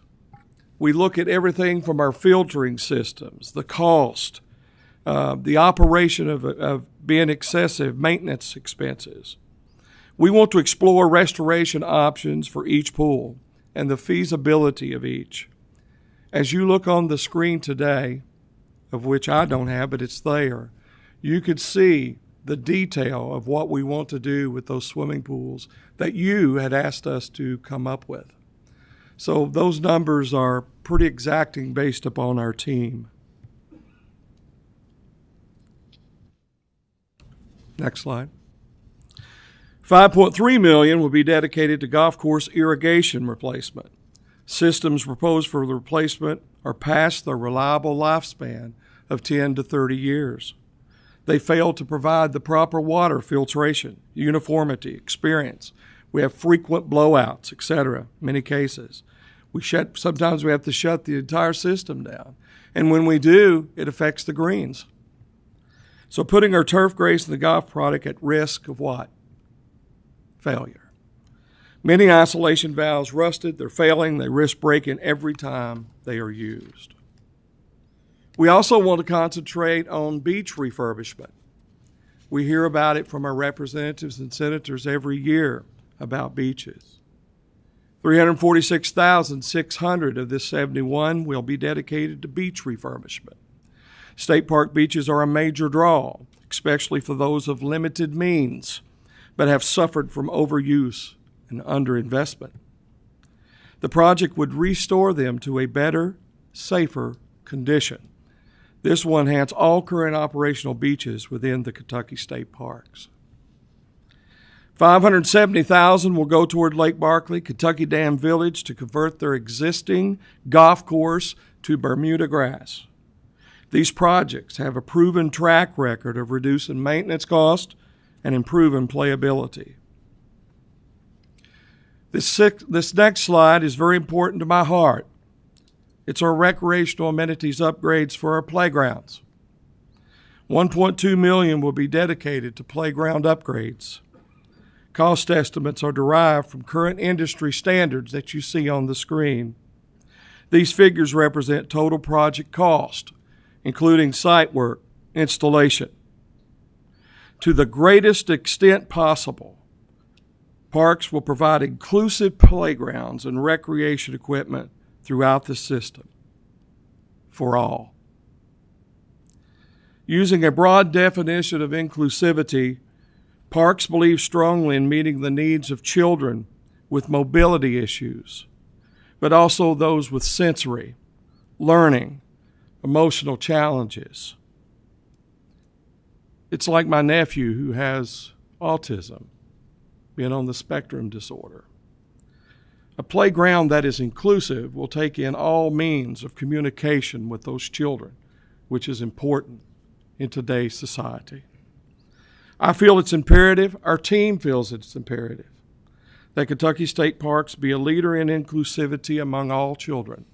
We look at everything from our filtering systems, the cost, the operation of being excessive maintenance expenses. We want to explore restoration options for each pool and the feasibility of each. As you look on the screen today, of which I don't have, but it's there, you could see the detail of what we want to do with those swimming pools that you had asked us to come up with. So those numbers are pretty exacting based upon our team. Next slide. $5.3 million will be dedicated to golf course irrigation replacement. Systems proposed for the replacement are past their reliable lifespan of 10 to 30 years. They fail to provide the proper water filtration, uniformity, experience. We have frequent blowouts, etc. Many cases. Sometimes we have to shut the entire system down. And when we do, it affects the greens. So putting our turf grace and the golf product at risk of what? Failure. Many isolation valves rusted, they're failing, they risk breaking every time they are used. We also want to concentrate on beach refurbishment. We hear about it from our representatives and senators every year about beaches. 346,600 of this 71 will be dedicated to beach refurbishment. State park beaches are a major draw, especially for those of limited means, but have suffered from overuse and underinvestment. The project would restore them to a better, safer condition. This will enhance all current operational beaches within the Kentucky State Parks. $570,000 will go toward Lake Barkley, Kentucky Dam Village, to convert their existing golf course to Bermuda grass. These projects have a proven track record of reducing maintenance costs and improving playability. This next slide is very important to my heart. It's our recreational amenities upgrades for our playgrounds. $1.2 million will be dedicated to playground upgrades. Cost estimates are derived from current industry standards that you see on the screen. These figures represent total project cost, including site work, installation. To the greatest extent possible, parks will provide inclusive playgrounds and recreation equipment throughout the system for all. Using a broad definition of inclusivity, parks believe strongly in meeting the needs of children with mobility issues, but also those with sensory, learning, emotional challenges. It's like my nephew who has autism, being on the spectrum disorder. A playground that is inclusive will take in all means of communication with those children, which is important in today's society. I feel it's imperative, our team feels it's imperative, that Kentucky State Parks be a leader in inclusivity among all children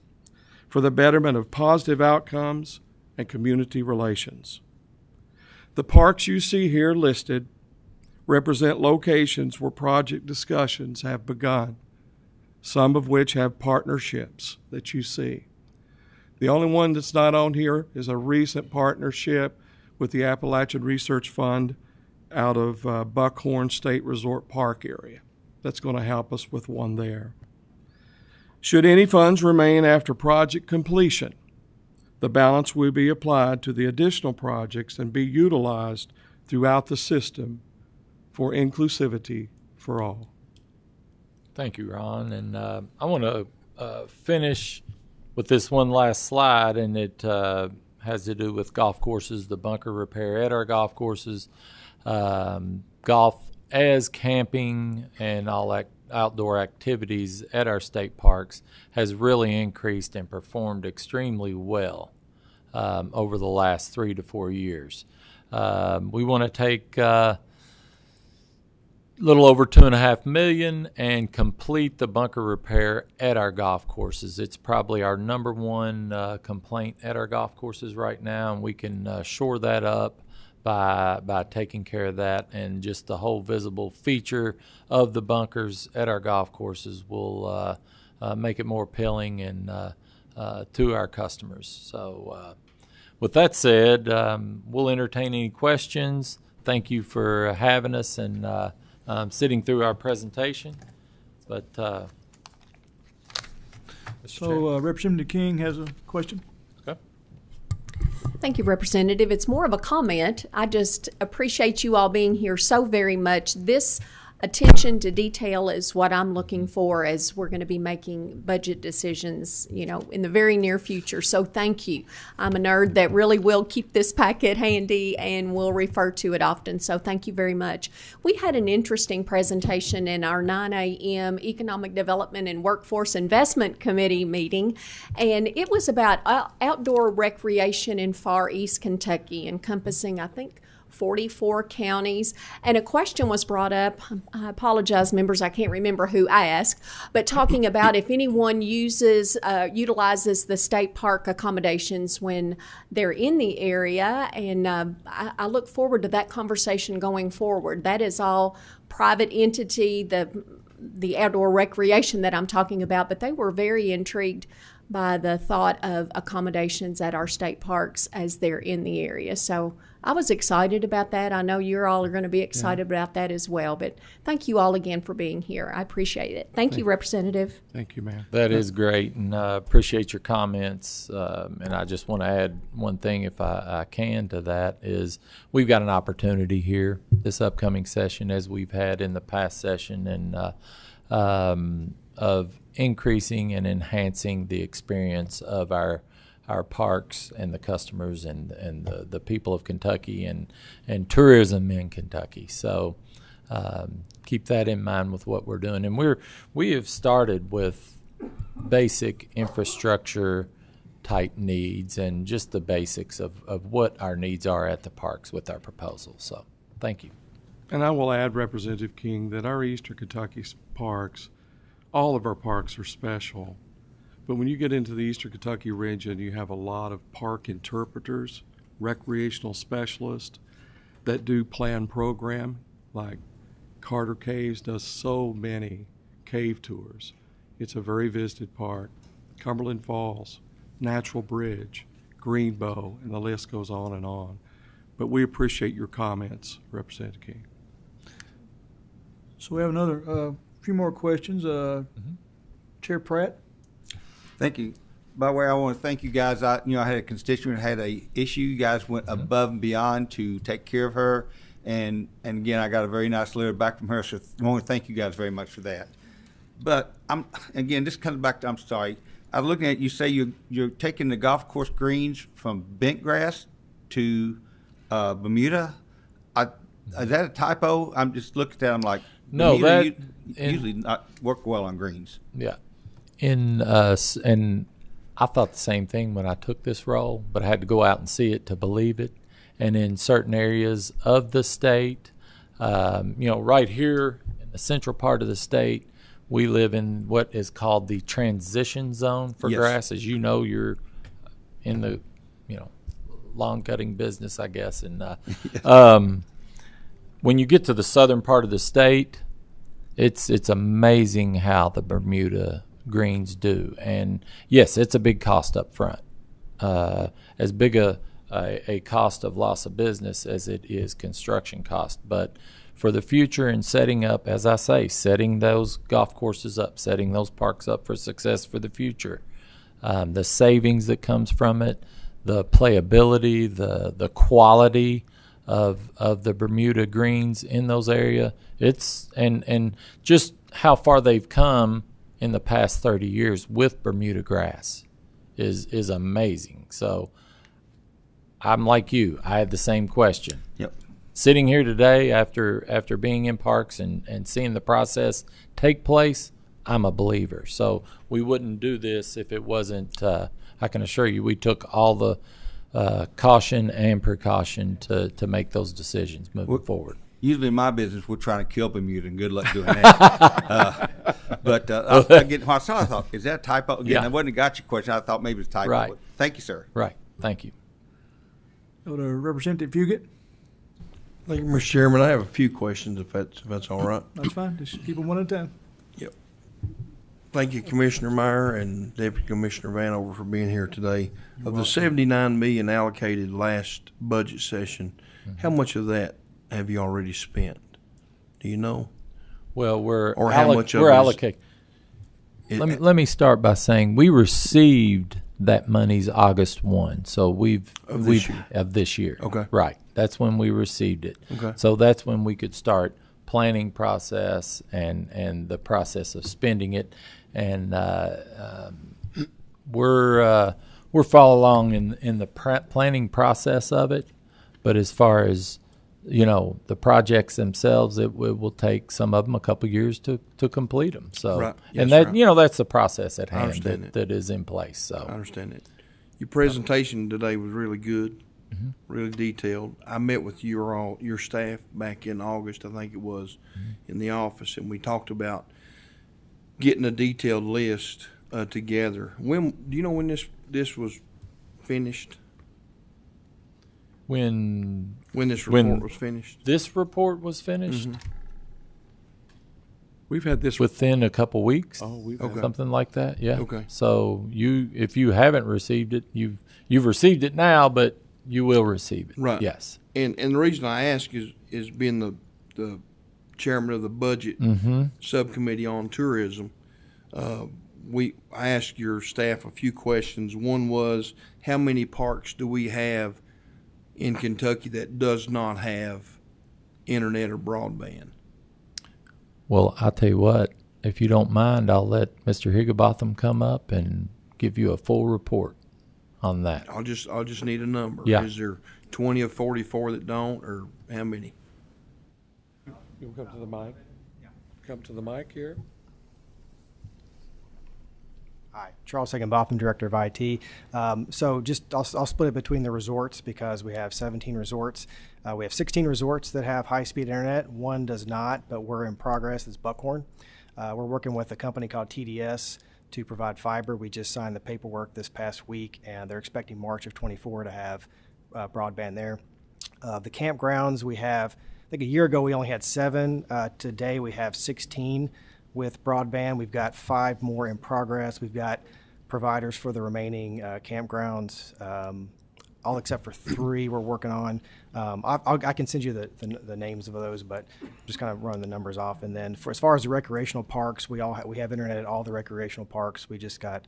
for the betterment of positive outcomes and community relations. The parks you see here listed represent locations where project discussions have begun, some of which have partnerships that you see. The only one that's not on here is a recent partnership with the Appalachian Research Fund out of Buckhorn State Resort Park area. That's going to help us with one there. Should any funds remain after project completion, the balance will be applied to the additional projects and be utilized throughout the system for inclusivity for all. Thank you, Ron. And I want to finish with this one last slide, and it has to do with golf courses, the bunker repair at our golf courses, golf as camping, and all outdoor activities at our state parks has really increased and performed extremely well over the last 3 to 4 years. We want to take little over $2.5 million and complete the bunker repair at our golf courses. It's probably our number one complaint at our golf courses right now, and we can shore that up by taking care of that, and just the whole visible feature of the bunkers at our golf courses will make it more appealing and to our customers. So with that said, we'll entertain any questions. Thank you for having us and sitting through our presentation. But So Representative King has a question. okay. Thank you, Representative. It's more of a comment. I just appreciate you all being here so very much. This attention to detail is what I'm looking for as we're going to be making budget decisions, in the very near future. So thank you. I'm a nerd that really will keep this packet handy and will refer to it often. So thank you very much. We had an interesting presentation in our 9 a.m. Economic Development and Workforce Investment Committee meeting, and it was about outdoor recreation in Far East Kentucky, encompassing, I think, 44 counties. And a question was brought up, I apologize, members, I can't remember who asked, but talking about if anyone utilizes the state park accommodations when they're in the area. And I look forward to that conversation going forward. That is all private entity, the outdoor recreation that I'm talking about, but they were very intrigued by the thought of accommodations at our state parks as they're in the area. So I was excited about that. I know you all are going to be excited about that as well. But thank you all again for being here. I appreciate it. Thank you, Representative. Thank you, ma'am. That is great, and appreciate your comments. And I just want to add one thing, if I can, to that is we've got an opportunity here this upcoming session, as we've had in the past session, and of increasing and enhancing the experience of our parks and the customers and the people of Kentucky and tourism in Kentucky. So keep that in mind with what we're doing. And we have started with basic infrastructure type needs and just the basics of what our needs are at the parks with our proposal. So thank you. And I will add, Representative King, that our Eastern Kentucky parks, all of our parks are special. But when you get into the Eastern Kentucky region, you have a lot of park interpreters, recreational specialists that do plan program, like Carter Caves does so many cave tours. It's a very visited park. Cumberland Falls, Natural Bridge, Greenbow, and the list goes on and on. But we appreciate your comments, Representative King. So we have another few more questions. Chair Pratt. Thank you. By the way, I want to thank you guys. I had a constituent had a issue. You guys went above and beyond to take care of her, and again, I got a very nice letter back from her. So I want to thank you guys very much for that. But this comes back to, I'm sorry. I was looking at, you say you're taking the golf course greens from Bentgrass to Bermuda. Is that a typo? I'm just looking at that. I'm like, no, Bermuda usually not work well on greens. Yeah. And I thought the same thing when I took this role, but I had to go out and see it to believe it. And in certain areas of the state, right here in the central part of the state, we live in what is called the transition zone for grass. As you know, you're in the, lawn cutting business, I guess. And when you get to the southern part of the state, it's amazing how the Bermuda greens do. And yes, it's a big cost up front, as big a cost of loss of business as it is construction cost. But for the future and setting up, as I say, setting those golf courses up, setting those parks up for success for the future, the savings that comes from it, the playability, the quality of the Bermuda greens in those areas, and just how far they've come in the past 30 years with Bermuda grass is amazing. So I'm like you. I had the same question. Yep. Sitting here today after being in parks and seeing the process take place, I'm a believer. So we wouldn't do this if it wasn't, I can assure you, we took all the caution and precaution to make those decisions moving forward. Usually in my business, we're trying to kill Bermuda, and good luck doing that. But when I saw it, I thought, is that a typo? Again, I wouldn't have got your question. I thought maybe it's a typo. Right. But thank you, sir. Right. Thank you. Go to Representative Fugit. Thank you, Mr. Chairman. I have a few questions, if that's all right. That's fine. Just keep them one at a time. Yep. Thank you, Commissioner Meyer and Deputy Commissioner Vanover, for being here today. Of the $79 million allocated last budget session, how much of that have you already spent? Do you know? Well, we're allocating. Let me start by saying we received that money's August 1, so of this year. Okay. Right. That's when we received it. Okay. So that's when we could start planning process and the process of spending it, and we're far along in the planning process of it. But as far as the projects themselves, it will take some of them a couple years to complete them. So, Right. and Yes, that right. that's the process at hand understand it. that is in place. So, I understand it. Your presentation today was really good, really detailed. I met with your staff back in August, I think it was, in the office, and we talked about getting a detailed list together. When do you know when this was finished? when This report was finished? this report was finished, We've had this. within a couple weeks, Okay. something like that. Yeah. Okay. So if you haven't received it, you've received it now, but you will receive it. Right. Yes. And the reason I ask is being the chairman of the budget subcommittee on tourism. I asked your staff a few questions. One was, how many parks do we have in Kentucky that does not have internet or broadband? Well, I'll tell you what, if you don't mind, I'll let Mr. Higginbotham come up and give you a full report on that. I'll just need a number. Yeah. Is there 20 or 44 that don't, or how many? You'll come to the mic. Come to the mic here. Hi, Charles Higginbotham, Director of IT. So I'll split it between the resorts because we have 17 resorts. We have 16 resorts that have high-speed internet. One does not, but we're in progress. It's Buckhorn. We're working with a company called TDS to provide fiber. We just signed the paperwork this past week, and they're expecting March of 24 to have broadband there. The campgrounds, we have, I think a year ago we only had 7. Today we have 16 with broadband. We've got 5 more in progress. We've got providers for the remaining campgrounds, all except for 3 we're working on. I can send you the names of those, but just kind of run the numbers off. And then as far as the recreational parks, we have internet at all the recreational parks. We just got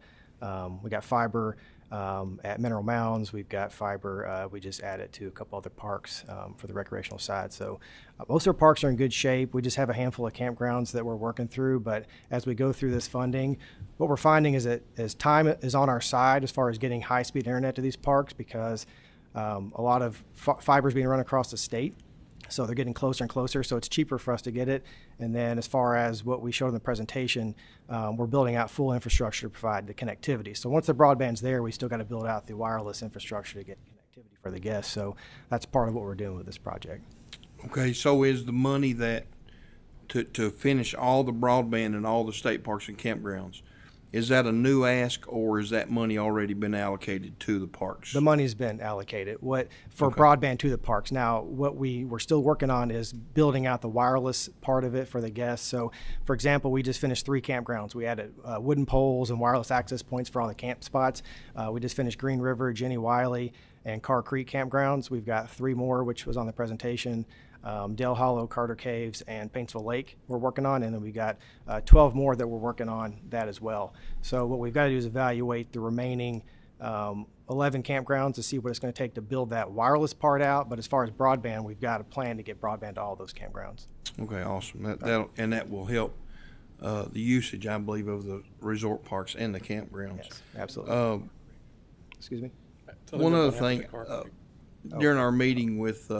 we got fiber at Mineral Mounds. We've got fiber. We just added to a couple other parks for the recreational side. So most of our parks are in good shape. We just have a handful of campgrounds that we're working through. But as we go through this funding, what we're finding is that as time is on our side as far as getting high-speed internet to these parks, because a lot of fiber is being run across the state. So they're getting closer and closer, so it's cheaper for us to get it. And then as far as what we showed in the presentation, we're building out full infrastructure to provide the connectivity. So once the broadband's there, we still got to build out the wireless infrastructure to get connectivity for the guests. So that's part of what we're doing with this project. Okay, so is the money that to finish all the broadband in all the state parks and campgrounds, is that a new ask, or is that money already been allocated to the parks? The money's been allocated for broadband to the parks. Now, what we're still working on is building out the wireless part of it for the guests. So, for example, we just finished 3 campgrounds. We added wooden poles and wireless access points for all the camp spots. We just finished Green River, Jenny Wiley, and Carr Creek campgrounds. We've got 3 more, which was on the presentation. Dale Hollow, Carter Caves, and Paintsville Lake we're working on, and then we got 12 more that we're working on that as well. So what we've got to do is evaluate the remaining 11 campgrounds to see what it's going to take to build that wireless part out. But as far as broadband, we've got a plan to get broadband to all those campgrounds. Okay, awesome. That will help the usage, I believe, of the resort parks and the campgrounds. Yes, absolutely. Excuse me. One other thing, during our meeting with,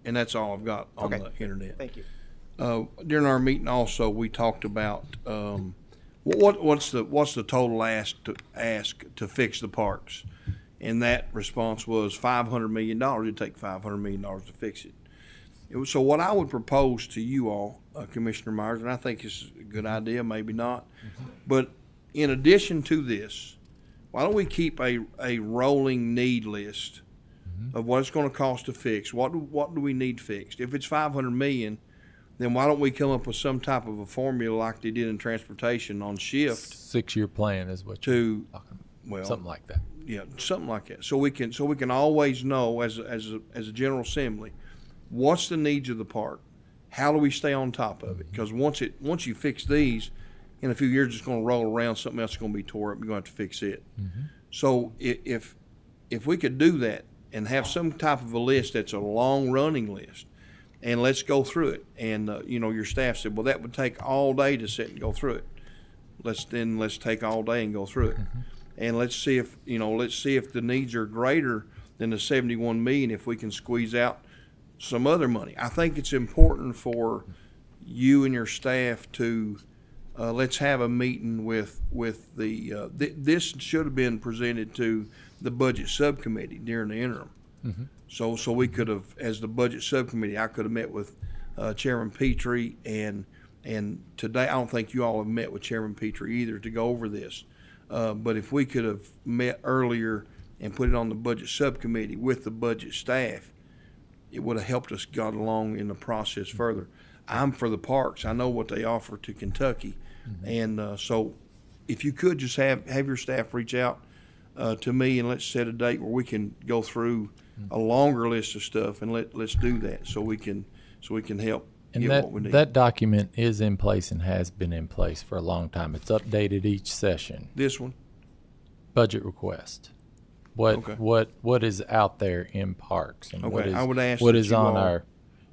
and that's all I've got on the internet. Thank you. During our meeting, also, we talked about what's the total ask to fix the parks, and that response was $500 million. It'd take $500 million to fix it. So what I would propose to you all, Commissioner Myers, and I think it's a good idea, maybe not, but in addition to this, why don't we keep a rolling need list of what it's going to cost to fix? What do we need fixed? If it's $500 million, then why don't we come up with some type of a formula like they did in transportation on shift? 6-year plan is what you're talking about. Well, something like that. Yeah, something like that. So we can always know as a General Assembly, what's the needs of the park? How do we stay on top of it? Because once you fix these, in a few years it's going to roll around. Something else is going to be tore up. You're going to have to fix it. So if we could do that and have some type of a list that's a long running list, and let's go through it. And your staff said, well, that would take all day to sit and go through it. Let's take all day and go through it, and let's see if the needs are greater than the 71 million. If we can squeeze out some other money, I think it's important for you and your staff to let's have a meeting with the. This should have been presented to the budget subcommittee during the interim. So we could have, as the budget subcommittee, I could have met with Chairman Petrie, and today I don't think you all have met with Chairman Petrie either to go over this. But if we could have met earlier and put it on the budget subcommittee with the budget staff, it would have helped us got along in the process further. I'm for the parks. I know what they offer to Kentucky, and so if you could just have your staff reach out to me, and let's set a date where we can go through a longer list of stuff, and let's do that so we can help And get what we need. that document is in place and has been in place for a long time. It's updated each session. This one, Budget request. What is out there in parks, and what is I would ask what that is you on all- our.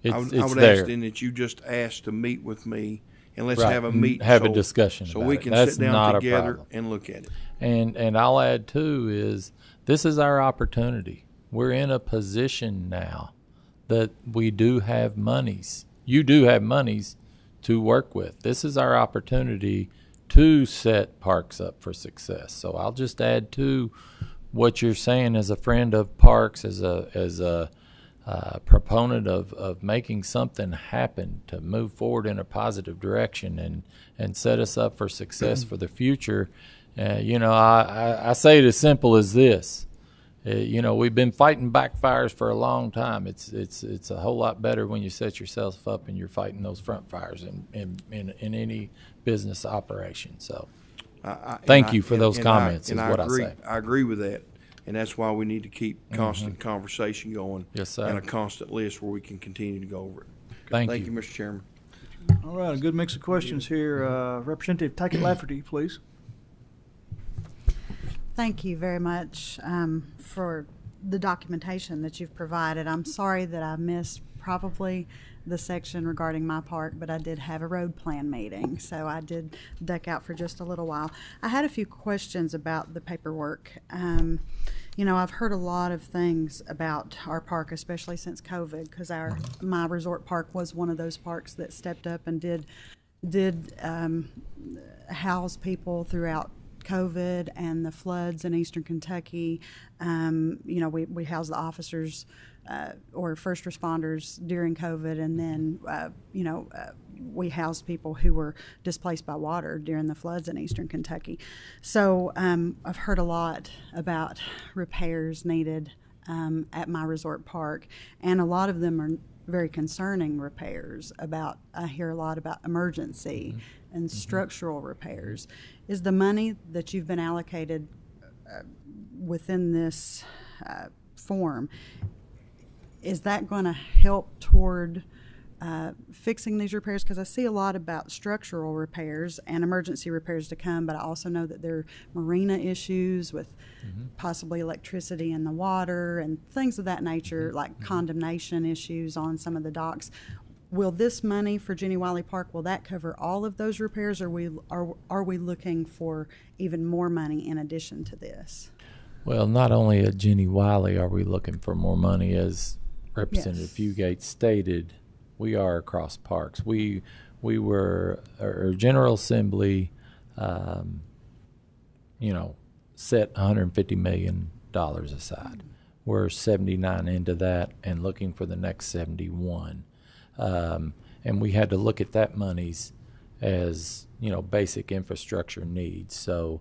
It's, I would it's ask there. then that you just ask to meet with me, and let's Right, have a and meeting. have a discussion so about we it. can That's sit down not a together problem. and look at it. And I'll add too is this is our opportunity. We're in a position now that we do have monies. You do have monies to work with. This is our opportunity to set parks up for success. So I'll just add to what you're saying as a friend of parks, as a proponent of making something happen to move forward in a positive direction and set us up for success for the future. I say it as simple as this. We've been fighting backfires for a long time. It's a whole lot better when you set yourself up and you're fighting those front fires in any business operation. So thank you for those comments is what I say. I agree with that, and that's why we need to keep constant conversation going. Yes, sir. And a constant list where we can continue to go over it. Thank Thank you. you, Mr. Chairman. All right, a good mix of questions here. Representative Tackett Lafferty, please. Thank you very much for the documentation that you've provided. I'm sorry that I missed probably the section regarding my park, but I did have a road plan meeting, so I did duck out for just a little while. I had a few questions about the paperwork. I've heard a lot of things about our park, especially since COVID, because my resort park was one of those parks that stepped up and did house people throughout COVID and the floods in eastern Kentucky. We housed the officers or first responders during COVID, and then we housed people who were displaced by water during the floods in eastern Kentucky. So I've heard a lot about repairs needed at my resort park, and a lot of them are very concerning repairs. I hear a lot about emergency and structural repairs. Is the money that you've been allocated within this form, is that going to help toward fixing these repairs? Because I see a lot about structural repairs and emergency repairs to come, but I also know that there are marina issues with possibly electricity in the water and things of that nature, like condemnation issues on some of the docks. Will this money for Jenny Wiley Park, will that cover all of those repairs, or are we looking for even more money in addition to this? Well, not only at Jenny Wiley are we looking for more money, as Representative Fugate stated, we are across parks. We were, our General Assembly, set $150 million aside. We're 79 into that and looking for the next 71. And we had to look at that monies as, basic infrastructure needs. So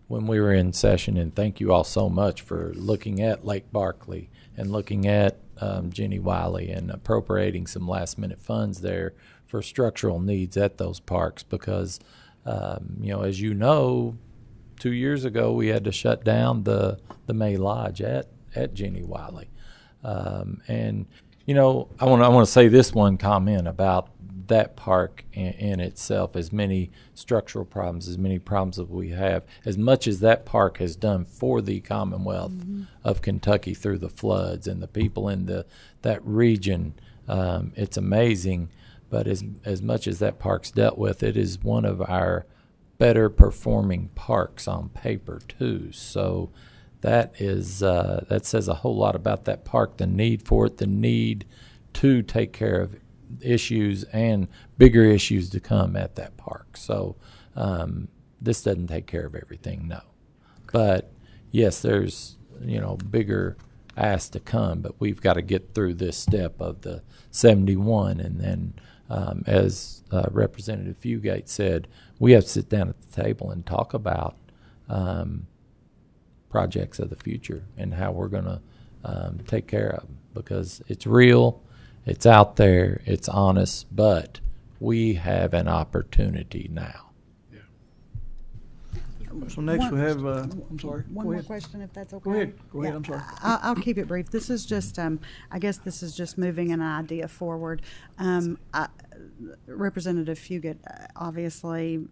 when we were in session, and thank you all so much for looking at Lake Barkley and looking at Jenny Wiley and appropriating some last-minute funds there for structural needs at those parks because, as 2 years ago we had to shut down the May Lodge at Jenny Wiley. I want to say this one comment about that park in itself. As many structural problems, as many problems that we have, as much as that park has done for the Commonwealth of Kentucky through the floods and the people in that region, It's amazing, but as much as that park's dealt with, it is one of our better performing parks on paper too. So that says a whole lot about that park, the need for it, the need to take care of issues and bigger issues to come at that park. So this doesn't take care of everything, no. But yes, there's bigger asks to come, but we've got to get through this step of the 71, and then as Representative Fugate said, we have to sit down at the table and talk about projects of the future and how we're going to take care of them, because it's real, it's out there, it's honest, but we have an opportunity now. So next we have, I'm sorry. One more question, if that's okay. Go ahead. Go ahead. I'm sorry. I'll keep it brief. This is just, I guess this is just moving an idea forward. Representative Fugate obviously,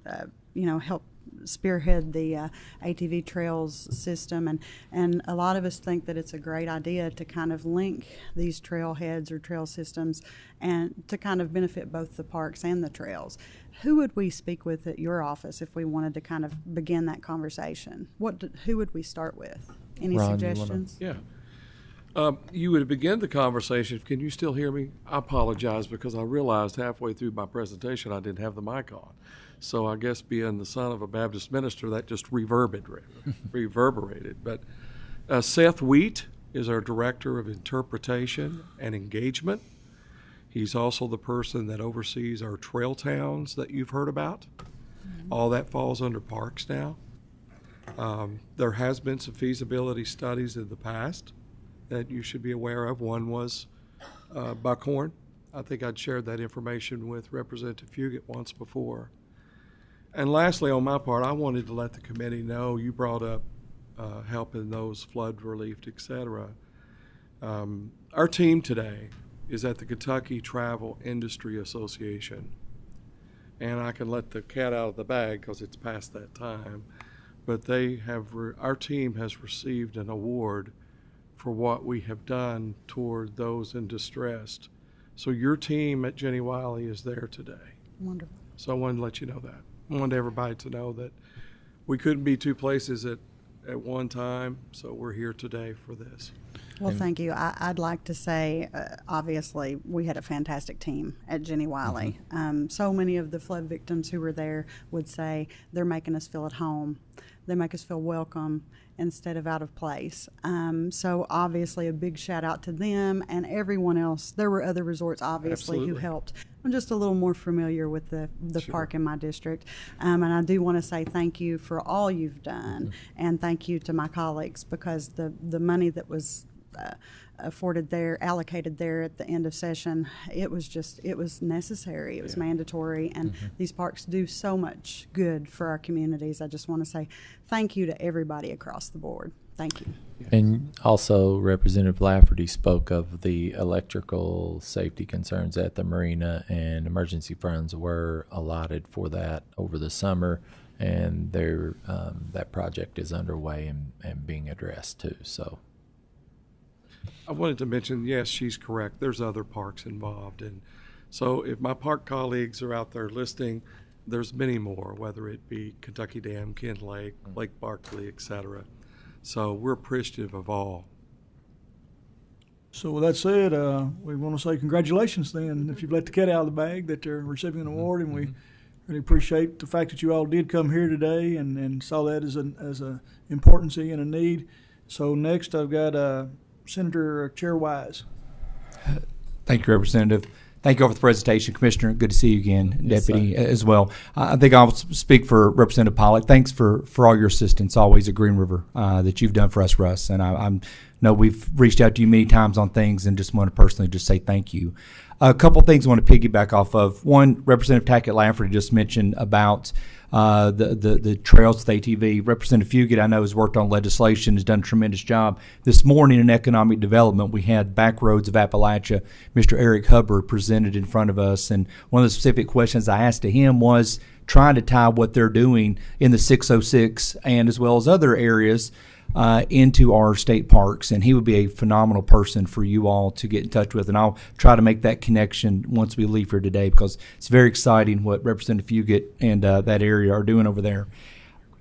helped spearhead the ATV trails system, and a lot of us think that it's a great idea to kind of link these trailheads or trail systems and to kind of benefit both the parks and the trails. Who would we speak with at your office if we wanted to kind of begin that conversation? Who would we start with? Any Ron, suggestions? Yeah. You would begin the conversation. Can you still hear me? I apologize because I realized halfway through my presentation I didn't have the mic on. So I guess being the son of a Baptist minister, that just reverberated. But Seth Wheat is our Director of Interpretation and Engagement. He's also the person that oversees our trail towns that you've heard about. Mm-hmm. All that falls under parks now. There has been some feasibility studies in the past that you should be aware of. One was Buckhorn. I think I'd shared that information with Representative Fugate once before. And lastly, on my part, I wanted to let the committee know you brought up helping those flood relief, et cetera. Our team today is at the Kentucky Travel Industry Association. And I can let the cat out of the bag because it's past that time. But our team has received an award for what we have done toward those in distress. So your team at Jenny Wiley is there today. Wonderful. So I wanted to let you know that. I wanted everybody to know that we couldn't be two places at one time, so we're here today for this. Well, thank you. I'd like to say, obviously, we had a fantastic team at Jenny Wiley. Mm-hmm. So many of the flood victims who were there would say they're making us feel at home. They make us feel welcome instead of out of place. So obviously a big shout out to them and everyone else. There were other resorts, obviously, Absolutely. who helped. I'm just a little more familiar with the Sure. park in my district. And I do want to say thank you for all you've done. Mm-hmm. And thank you to my colleagues, because the money that was allocated there at the end of session, it was necessary, it was mandatory, and these parks do so much good for our communities. I just want to say thank you to everybody across the board. Thank you. And also, Representative Lafferty spoke of the electrical safety concerns at the marina, and emergency funds were allotted for that over the summer, and that project is underway and being addressed too. So I wanted to mention, yes, she's correct. There's other parks involved. And so if my park colleagues are out there listening, there's many more, whether it be Kentucky Dam, Kent Lake, Lake Barkley, et cetera. So we're appreciative of all. So with that said, we want to say congratulations then, if you've let the cat out of the bag, that they're receiving an award, and we really appreciate the fact that you all did come here today and saw that as a importancy and a need. So next I've got Senator Chair Wise. Thank you, Representative. Thank you all for the presentation. Commissioner, good to see you again. Yes, Deputy sir. as well. I think I'll speak for Representative Pollock. Thanks for all your assistance always at Green River that you've done for us, Russ. And I know we've reached out to you many times on things, and just want to personally just say thank you. A couple things I want to piggyback off of. One, Representative Tackett Lafferty just mentioned about the trails with ATV. Representative Fugate, I know, has worked on legislation, has done a tremendous job. This morning in economic development, we had Back Roads of Appalachia. Mr. Eric Hubbard presented in front of us, and one of the specific questions I asked to him was, trying to tie what they're doing in the 606 and as well as other areas into our state parks. And he would be a phenomenal person for you all to get in touch with. And I'll try to make that connection once we leave here today, because it's very exciting what Representative Fugit and that area are doing over there.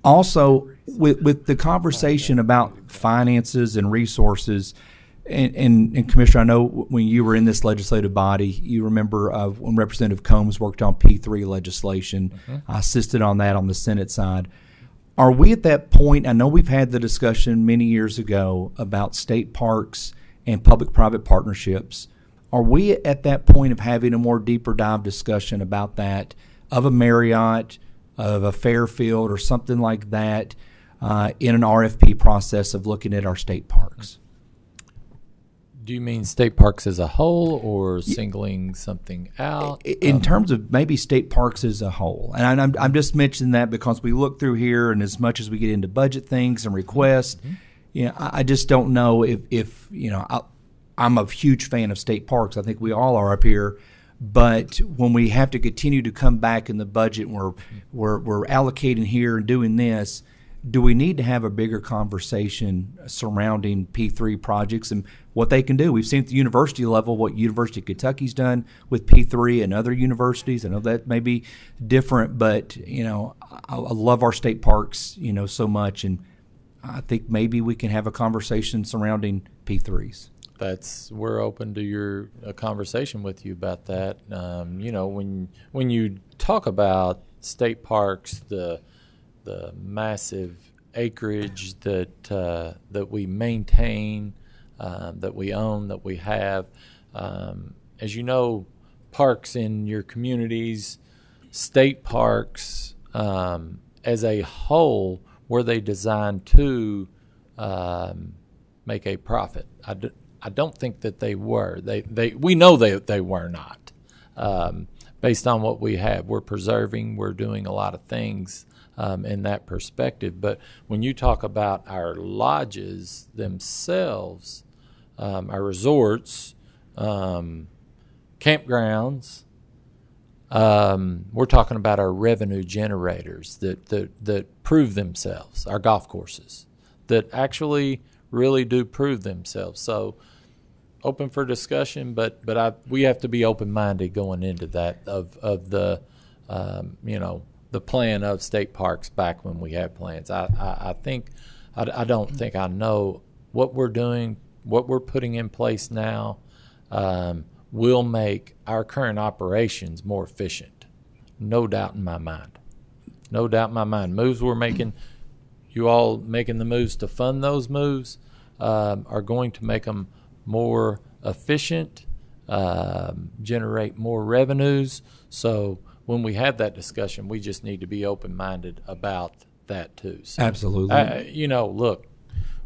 Also, with the conversation about finances and resources, and Commissioner, I know when you were in this legislative body, you remember when Representative Combs worked on P3 legislation. I assisted on that on the Senate side. Are we at that point? I know we've had the discussion many years ago about state parks and public-private partnerships. Are we at that point of having a more deeper dive discussion about that, of a Marriott, of a Fairfield, or something like that, in an RFP process of looking at our state parks? Do you mean state parks as a whole, or singling something out? In terms of maybe state parks as a whole. And I'm just mentioning that because we look through here, and as much as we get into budget things and requests, I just don't know if I'm a huge fan of state parks. I think we all are up here. But when we have to continue to come back in the budget, and we're allocating here and doing this, do we need to have a bigger conversation surrounding P3 projects and what they can do? We've seen at the university level what University of Kentucky's done with P3 and other universities. I know that may be different, but I love our state parks so much, and I think maybe we can have a conversation surrounding P3s. We're open to a conversation with you about that. When you talk about state parks, the massive acreage that we maintain, that we own, that we have, as you know, parks in your communities, state parks as a whole, were they designed to make a profit? I don't think that they were. We know they were not. Based on what we have, we're preserving, we're doing a lot of things in that perspective. But when you talk about our lodges themselves, our resorts, campgrounds, we're talking about our revenue generators that prove themselves, our golf courses that actually really do prove themselves. So open for discussion, but we have to be open-minded going into that of the the plan of state parks back when we had plans. I don't think I know what we're doing, what we're putting in place now will make our current operations more efficient. No doubt in my mind. No doubt in my mind. Moves we're making, you all making the moves to fund those moves are going to make them more efficient, generate more revenues. So when we have that discussion, we just need to be open-minded about that too. So, absolutely. Look,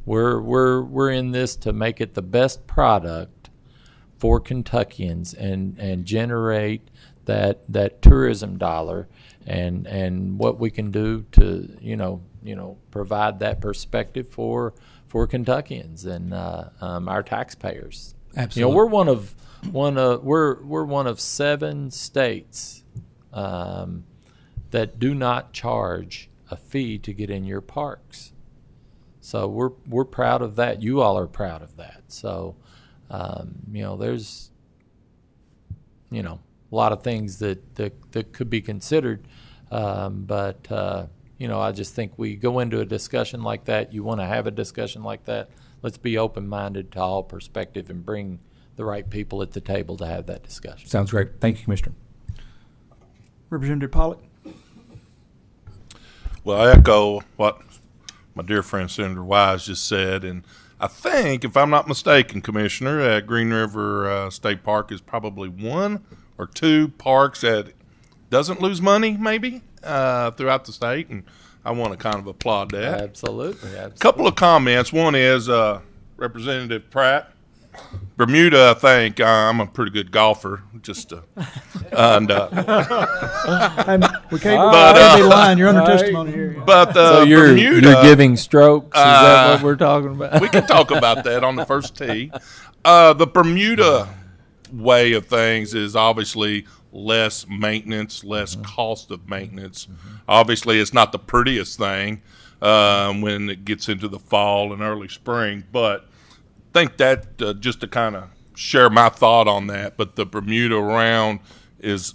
we're in this to make it the best product for Kentuckians and generate that tourism dollar and what we can do to provide that perspective for Kentuckians and our taxpayers. Absolutely. We're one of 7 states that do not charge a fee to get in your parks. So we're proud of that. You all are proud of that. So there's a lot of things that could be considered, but I just think we go into a discussion like that. You want to have a discussion like that, let's be open-minded to all perspective and bring the right people at the table to have that discussion. Sounds great. Thank you, Commissioner. Representative Pollock. Well, I echo what my dear friend Senator Wise just said, and I think, if I'm not mistaken, Commissioner, Green River State Park is probably 1 or 2 parks that doesn't lose money, maybe, throughout the state, and I want to kind of applaud that. Absolutely. A couple of comments. One is Representative Pratt. Bermuda, I think I'm a pretty good golfer. Just and we can't be lying. You're under testimony here. But so you're Bermuda, you're giving strokes. Is that what we're talking about? We can talk about that on the first tee. The Bermuda way of things is obviously less maintenance, less cost of maintenance. Obviously, it's not the prettiest thing when it gets into the fall and early spring, but I think that just to kind of share my thought on that, but the Bermuda round is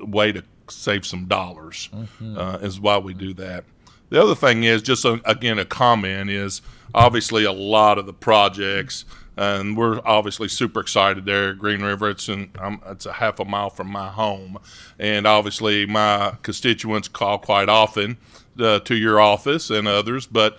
a way to save some dollars, is why we do that. The other thing is, just again, a comment is obviously a lot of the projects, and we're obviously super excited there at Green River. It's a half a mile from my home, and obviously my constituents call quite often to your office and others, but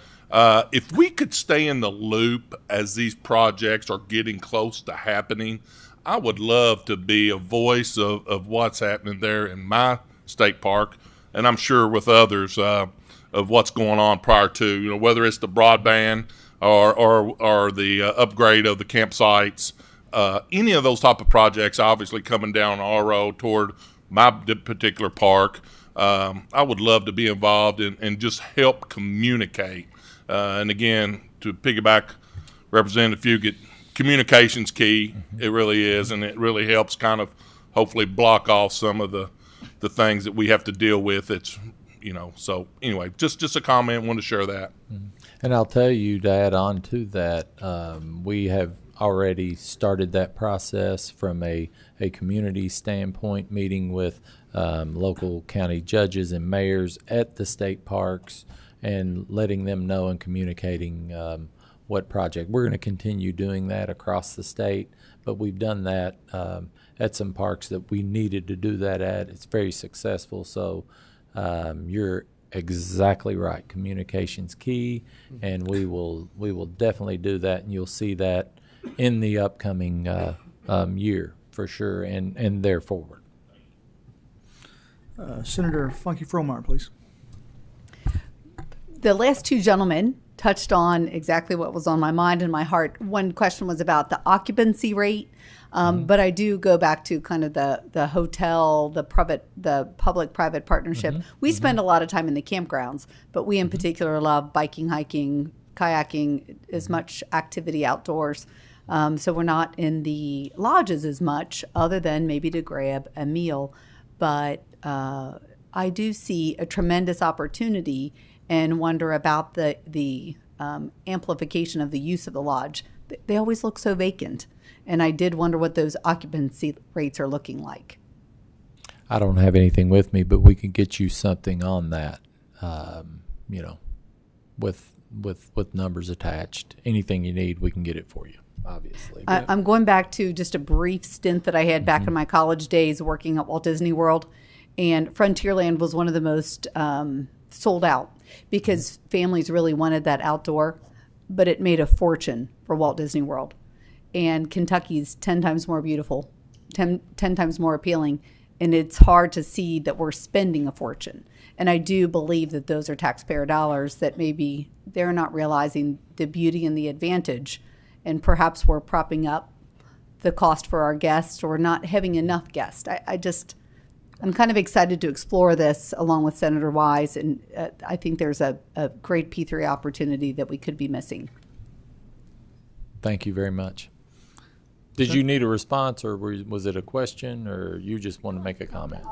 if we could stay in the loop as these projects are getting close to happening, I would love to be a voice of what's happening there in my state park, and I'm sure with others of what's going on prior to, whether it's the broadband or the upgrade of the campsites, any of those type of projects obviously coming down our road toward my particular park. I would love to be involved and just help communicate. And again, to piggyback Representative Fugit, communication's key. It really is, and it really helps kind of hopefully block off some of the things that we have to deal with. It's, so anyway, just a comment. Want to share that. And I'll tell you to add on to that, we have already started that process from a community standpoint, meeting with local county judges and mayors at the state parks and letting them know and communicating what project. We're going to continue doing that across the state, but we've done that at some parks that we needed to do that at. It's very successful, so you're exactly right. Communication's key, and we will definitely do that, and you'll see that in the upcoming year for sure, and there forward. Senator Funky Fromeyer, please. The last two gentlemen touched on exactly what was on my mind and my heart. One question was about the occupancy rate, but I do go back to kind of the hotel, the public-private partnership. We spend a lot of time in the campgrounds, but we in particular love biking, hiking, kayaking, as much activity outdoors. So we're not in the lodges as much, other than maybe to grab a meal. But I do see a tremendous opportunity and wonder about the amplification of the use of the lodge. They always look so vacant, and I did wonder what those occupancy rates are looking like. I don't have anything with me, but we can get you something on that, with numbers attached. Anything you need, we can get it for you, obviously. I'm going back to just a brief stint that I had back in my college days working at Walt Disney World, and Frontierland was one of the most sold out because families really wanted that outdoor, but it made a fortune for Walt Disney World. And Kentucky's 10 times more beautiful, 10 times more appealing, and it's hard to see that we're spending a fortune. And I do believe that those are taxpayer dollars that maybe they're not realizing the beauty and the advantage, and perhaps we're propping up the cost for our guests or not having enough guests. I'm kind of excited to explore this along with Senator Wise, and I think there's a great P3 opportunity that we could be missing. Thank you very much. Did you need a response, or was it a question, or you just want to make a comment?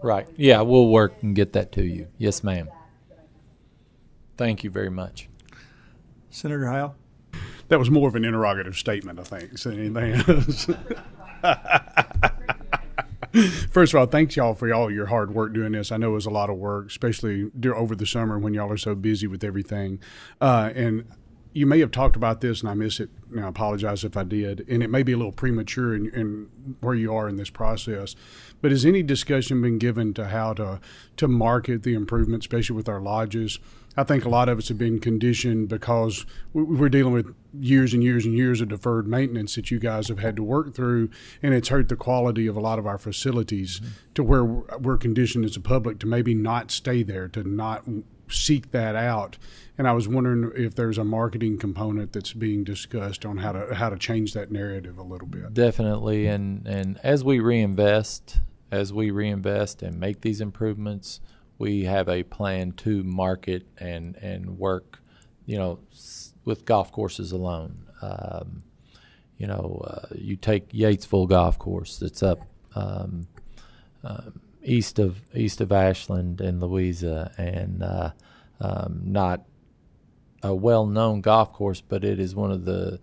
Right. Yeah, we'll work and get that to you. Yes, ma'am. Thank you very much. Senator Howell? That was more of an interrogative statement, I think, than anything else. First of all, thanks y'all for all your hard work doing this. I know it was a lot of work, especially over the summer when y'all are so busy with everything. And you may have talked about this and I missed it, and I apologize if I did. And it may be a little premature in where you are in this process. But has any discussion been given to how to market the improvement, especially with our lodges? I think a lot of us have been conditioned because we're dealing with years and years and years of deferred maintenance that you guys have had to work through, and it's hurt the quality of a lot of our facilities to where we're conditioned as a public to maybe not stay there, to not seek that out. And I was wondering if there's a marketing component that's being discussed on how to change that narrative a little bit. Definitely, and as we reinvest and make these improvements, we have a plan to market and work, with golf courses alone. You take Yatesville Golf Course that's up east of Ashland and Louisa, and not a well-known golf course, but it is one of the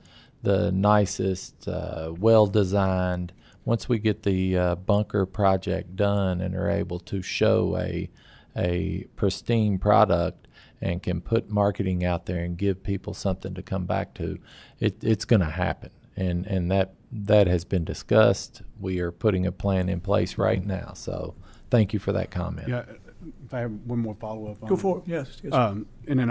nicest, well-designed. Once we get the bunker project done and are able to show a pristine product and can put marketing out there and give people something to come back to, it's going to happen. And that has been discussed. We are putting a plan in place right now. So thank you for that comment. Yeah, if I have one more follow-up on Go for it. Yes. And then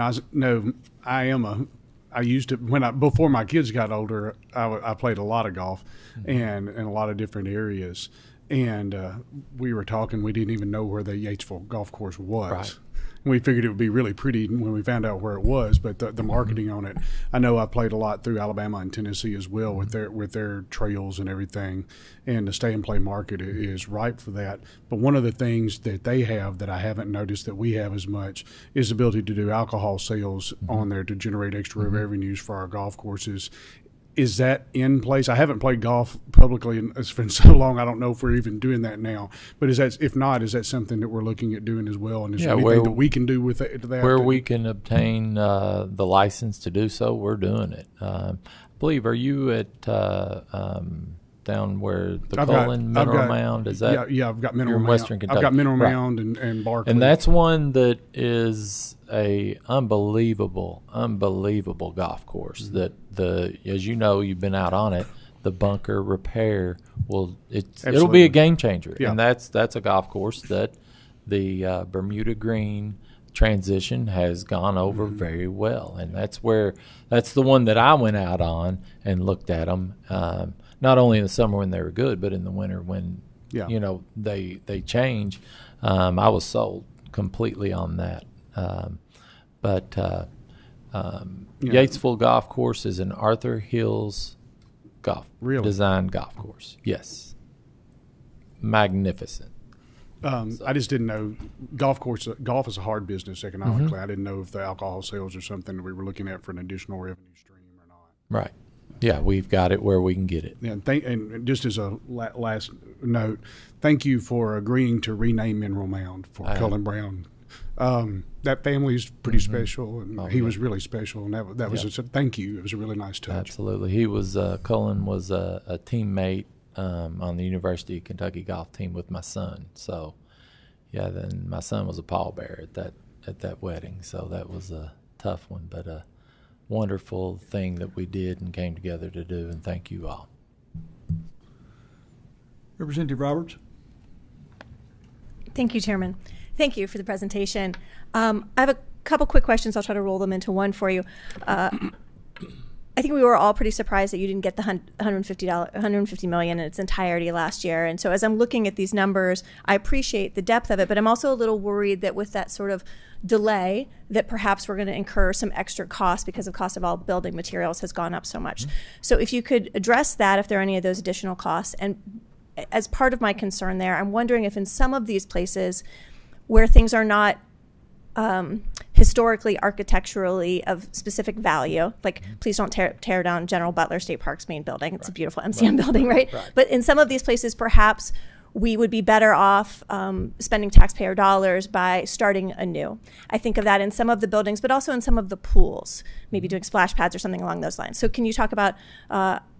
I used to, before my kids got older, I played a lot of golf and in a lot of different areas. And we were talking, we didn't even know where the Yatesville golf course was. Right. And we figured it would be really pretty when we found out where it was, but the marketing on it, I know I played a lot through Alabama and Tennessee as well with their trails and everything, and the stay and play market is ripe for that. But one of the things that they have that I haven't noticed that we have as much is the ability to do alcohol sales on there to generate extra revenues for our golf courses. Is that in place? I haven't played golf publicly, and it's been so long. I don't know if we're even doing that now. But if not, is that something that we're looking at doing as well? And is there anything that we can do with that? Where we can obtain the license to do so, we're doing it. I believe. Are you at down where the Mineral Mound is that? Yeah, I've got Mineral Mound. Western Kentucky. I've got Mineral Mound and Barkley. And that's one that is a unbelievable golf course. That as you know, you've been out on it. The bunker repair it'll be a game changer. Yeah. And that's a golf course that the Bermuda Green transition has gone over very well, and that's the one that I went out on and looked at them. Not only in the summer when they were good, but in the winter when they change. I was sold completely on that. Yatesville Golf Course is an Arthur Hills designed golf course. Yes, magnificent. I just didn't know golf is a hard business economically. I didn't know if the alcohol sales are something that we were looking at for an additional revenue stream or not. Right. Yeah, we've got it where we can get it. Yeah, and just as a last note, thank you for agreeing to rename Mineral Mound for Cullen Brown. That family is pretty special, and he was really special, and that was thank you. It was a really nice touch. Absolutely. He was Cullen was a teammate on the University of Kentucky golf team with my son. So, yeah, then my son was a pallbearer at that wedding. So that was a tough one, but a wonderful thing that we did and came together to do. And thank you all. Representative Roberts. Thank you, Chairman. Thank you for the presentation. I have a couple quick questions. I'll try to roll them into one for you. I think we were all pretty surprised that you didn't get the $150 million in its entirety last year. And so as I'm looking at these numbers, I appreciate the depth of it, but I'm also a little worried that with that sort of delay, that perhaps we're going to incur some extra costs because the cost of all building materials has gone up so much. So if you could address that, if there are any of those additional costs. And as part of my concern there, I'm wondering if in some of these places where things are not historically, architecturally of specific value, like please don't tear down General Butler State Park's main building. It's a beautiful MCM building, right? But in some of these places, perhaps we would be better off spending taxpayer dollars by starting anew. I think of that in some of the buildings, but also in some of the pools, maybe doing splash pads or something along those lines. So can you talk about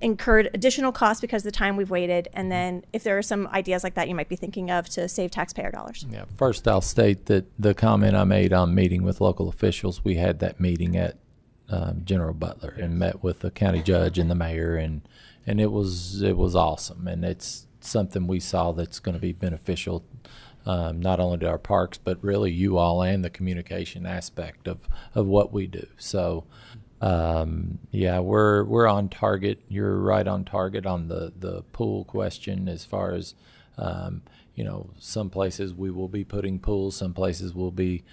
incurred additional costs because of the time we've waited, and then if there are some ideas like that you might be thinking of to save taxpayer dollars? Yeah. First, I'll state that the comment I made on meeting with local officials, we had that meeting at General Butler and met with the county judge and the mayor, and it was awesome, and it's something we saw that's going to be beneficial not only to our parks but really you all and the communication aspect of what we do. So yeah, we're on target. You're right on target on the pool question as far as some places we will be putting pools, some places we'll be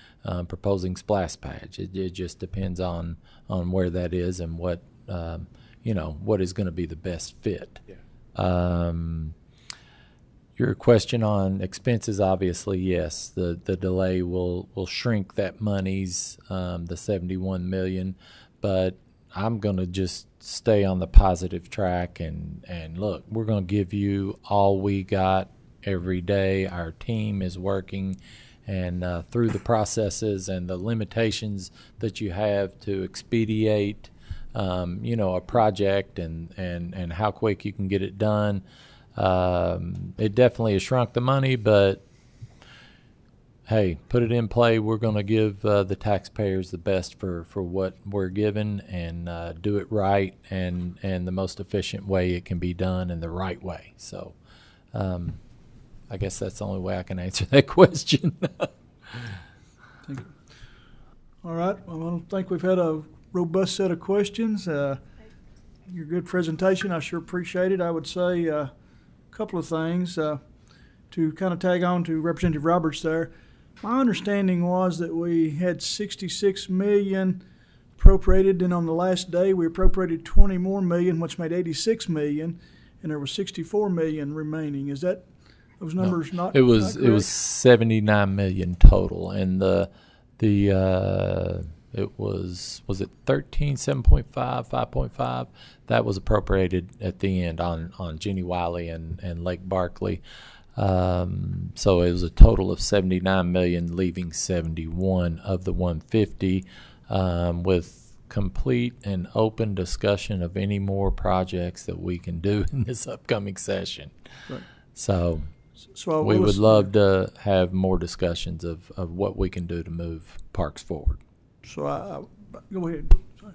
proposing splash pads. It just depends on where that is and what what is going to be the best fit. Your question on expenses, obviously, yes, the delay will shrink that money's the $71 million, but I'm going to just stay on the positive track and look, we're going to give you all we got every day. Our team is working, and through the processes and the limitations that you have to expedite, a project and how quick you can get it done. It definitely has shrunk the money, but hey, put it in play. We're going to give the taxpayers the best for what we're given, and do it right and the most efficient way it can be done, and the right way. So I guess that's the only way I can answer that question. Thank you. All right. Well, I think we've had a robust set of questions. Your good presentation, I sure appreciate it. I would say a couple of things to kind of tag on to Representative Roberts there. My understanding was that we had $66 million appropriated, and on the last day we appropriated $20 more million, which made $86 million, and there was $64 million remaining. Is that those numbers not? It was not correct? $79 million total, and it was it 7.5, 5.5? That was appropriated at the end on Jenny Wiley and Lake Barkley. So it was a total of $79 million, leaving 71 of the 150, with complete and open discussion of any more projects that we can do in this upcoming session. Right. So we would love to have more discussions of what we can do to move parks forward. So go ahead. Sorry.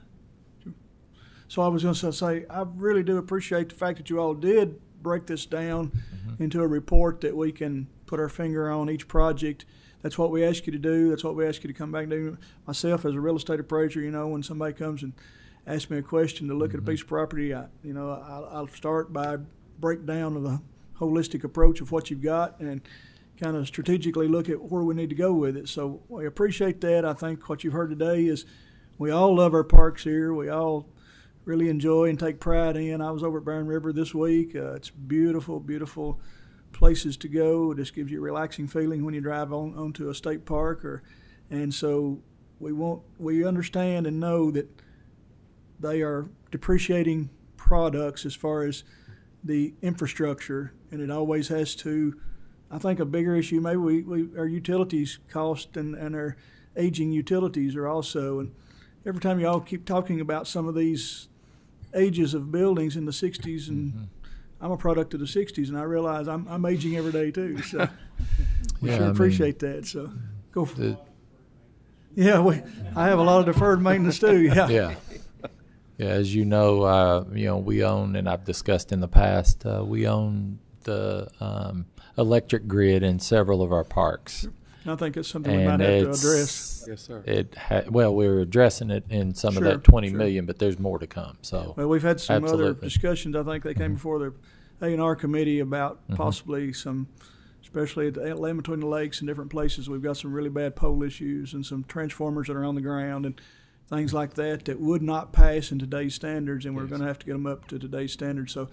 So I was going to say, I really do appreciate the fact that you all did break this down into a report that we can put our finger on each project. That's what we ask you to do. That's what we ask you to come back and do. Myself, as a real estate appraiser, when somebody comes and asks me a question to look at a piece of property, I'll start by break down the holistic approach of what you've got and kind of strategically look at where we need to go with it. So we appreciate that. I think what you've heard today is we all love our parks here. We all really enjoy and take pride in. I was over at Barron River this week. It's beautiful, beautiful places to go. It just gives you a relaxing feeling when you drive onto a state park. And so we understand and know that they are depreciating products as far as the infrastructure, and it always has to. I think a bigger issue maybe our utilities cost and our aging utilities are also. And every time you all keep talking about some of these ages of buildings in the 60s, and I'm a product of the 60s, and I realize I'm aging every day too. So we sure appreciate that. So go for it. Yeah, I have a lot of deferred maintenance too. Yeah. Yeah, as you know, we own, and I've discussed in the past, we own the electric grid in several of our parks. I think it's something we might have to address. Yes, sir. We're addressing it in some of that $20 million, but there's more to come. So, well, we've had some other discussions. I think they came before the A&R committee about possibly some, especially at the land between the lakes and different places. We've got some really bad pole issues and some transformers that are on the ground and things like that would not pass in today's standards, and we're going to have to get them up to today's standards. So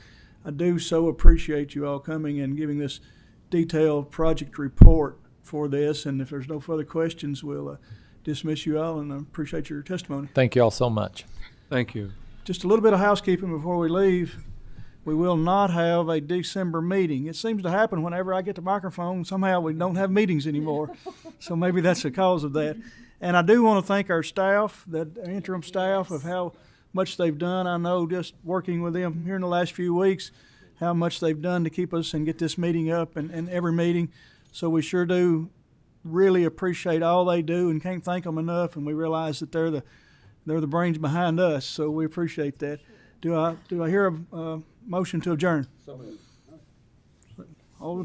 I do so appreciate you all coming and giving this detailed project report for this, and if there's no further questions, we'll dismiss you all, and I appreciate your testimony. Thank you all so much. Thank you. Just a little bit of housekeeping before we leave. We will not have a December meeting. It seems to happen whenever I get the microphone, somehow we don't have meetings anymore, so maybe that's the cause of that. And I do want to thank our staff, our interim staff, of how much they've done. I know just working with them here in the last few weeks, how much they've done to keep us and get this meeting up and every meeting. So we sure do really appreciate all they do and can't thank them enough. And we realize that they're the brains behind us. So we appreciate that. Do I hear a motion to adjourn? All